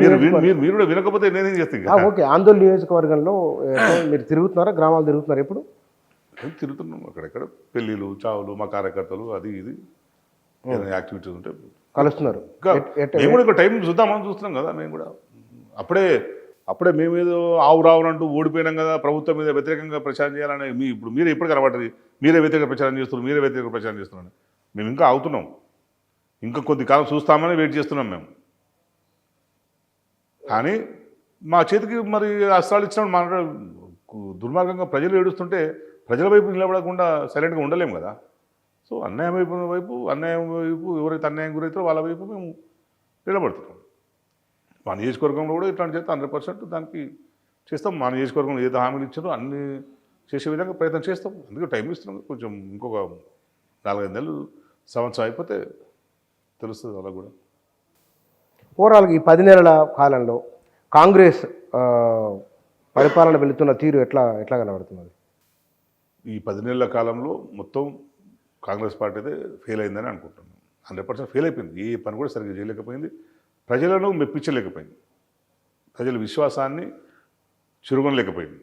మీరు కూడా వినకపోతే నేనేం చేస్తాను. ఓకే, ఆందోళన నియోజకవర్గంలో మీరు తిరుగుతున్నారా, గ్రామాలు తిరుగుతున్నారు ఎప్పుడు? తిరుగుతున్నాం అక్కడెక్కడ, పెళ్ళిళ్ళు, చావులు, మా కార్యకర్తలు, అది ఇది యాక్టివిటీస్ ఉంటే కలుస్తున్నారు. మేము కూడా ఇక్కడ టైం చూద్దామని చూస్తున్నాం కదా. మేము కూడా అప్పుడే మేమేదో ఆవు రావునంటూ ఓడిపోయినాం కదా, ప్రభుత్వం మీద వ్యతిరేకంగా ప్రచారం చేయాలని ఇప్పుడు మీరే ఎప్పుడు కనబడ్డది, మీరే వ్యతిరేక ప్రచారం చేస్తున్నారు, మేము ఇంకా ఆగుతున్నాం, ఇంకా కొద్ది కాలం చూస్తామని వెయిట్ చేస్తున్నాం మేము. కానీ మా చేతికి మరి అస్త్రాలు ఇచ్చినప్పుడు మన దుర్మార్గంగా ప్రజలు ఏడుస్తుంటే ప్రజల వైపు నిలబడకుండా సైలెంట్గా ఉండలేము కదా. సో అన్యాయం వైపు ఎవరైతే అన్యాయం గురవుతారో వాళ్ళ వైపు మేము నిలబడుతున్నాం. మా నియోజకవర్గంలో కూడా ఇట్లాంటి చేస్తే 100% దానికి చేస్తాం. మా నియోజకవర్గంలో ఏదో హామీలు ఇచ్చారో అన్నీ చేసే విధంగా ప్రయత్నం చేస్తాం. అందుకే టైం ఇస్తున్నాం. కొంచెం ఇంకొక 4-5 నెలలు, సంవత్సరం అయిపోతే తెలుస్తుంది అలా కూడా. ఓవరాల్గా ఈ 10 నెలల కాలంలో కాంగ్రెస్ పరిపాలన వెళుతున్న తీరు ఎట్లా కనబడుతున్నది? ఈ 10 నెలల కాలంలో మొత్తం కాంగ్రెస్ పార్టీ అయితే ఫెయిల్ అయిందని అనుకుంటున్నాను. 100% ఫెయిల్ అయిపోయింది. ఏ పని కూడా సరిగ్గా చేయలేకపోయింది, ప్రజలను మెప్పించలేకపోయింది, ప్రజల విశ్వాసాన్ని చురుగొనలేకపోయింది,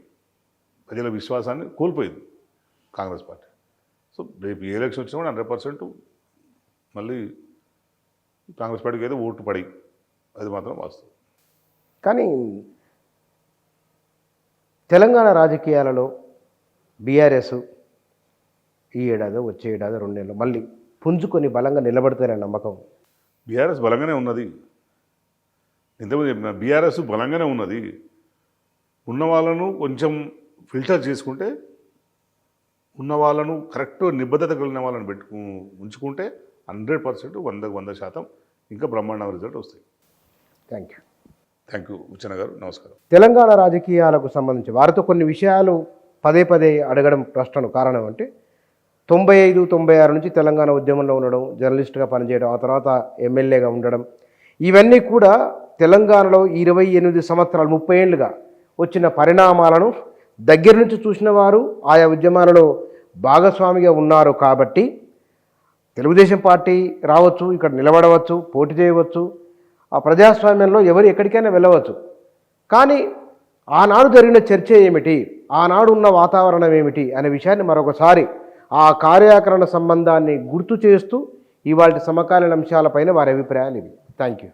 ప్రజల విశ్వాసాన్ని కోల్పోయింది కాంగ్రెస్ పార్టీ. సో రేపు ఏ ఎలక్షన్ వచ్చినా కూడా 100% మళ్ళీ కాంగ్రెస్ పార్టీకి అయితే ఓటు పడి, అది మాత్రం వాస్తవం. కానీ తెలంగాణ రాజకీయాలలో బీఆర్ఎస్ ఈ ఏడాది, వచ్చే ఏడాది, 2 నెలలు మళ్ళీ పుంజుకొని బలంగా నిలబడతారనే నమ్మకం? బీఆర్ఎస్ బలంగానే ఉన్నది. ఇంతకుముందు చెప్పిన బీఆర్ఎస్ బలంగానే ఉన్నది. ఉన్న వాళ్ళను కొంచెం ఫిల్టర్ చేసుకుంటే, ఉన్న వాళ్ళను కరెక్ట్ నిబద్ధత కలిగిన వాళ్ళని ఉంచుకుంటే 100%, 100% ఇంకా బ్రహ్మాండ రిజల్ట్ వస్తాయి. థ్యాంక్ యూ ఉచ్చన్న గారు, నమస్కారం. తెలంగాణ రాజకీయాలకు సంబంధించి వారితో కొన్ని విషయాలు పదే అడగడం ప్రశ్నను కారణం అంటే 95-96 నుంచి తెలంగాణ ఉద్యమంలో ఉండడం, జర్నలిస్ట్గా పనిచేయడం, ఆ తర్వాత ఎమ్మెల్యేగా ఉండడం, ఇవన్నీ కూడా తెలంగాణలో 28 సంవత్సరాలు, 30 ఏళ్ళుగా వచ్చిన పరిణామాలను దగ్గర నుంచి చూసిన వారు, ఆయా ఉద్యమాలలో భాగస్వామిగా ఉన్నారు. కాబట్టి తెలుగుదేశం పార్టీ రావచ్చు, ఇక్కడ నిలబడవచ్చు, పోటీ చేయవచ్చు, ఆ ప్రజాస్వామ్యంలో ఎవరు ఎక్కడికైనా వెళ్ళవచ్చు. కానీ ఆనాడు జరిగిన చర్చ ఏమిటి, ఆనాడు ఉన్న వాతావరణం ఏమిటి అనే విషయాన్ని మరొకసారి ఆ కార్యాకరణ సంబంధాన్ని గుర్తు చేస్తూ ఇవాళ సమకాలీన అంశాలపైన వారి అభిప్రాయాలు ఇవి. Thank you.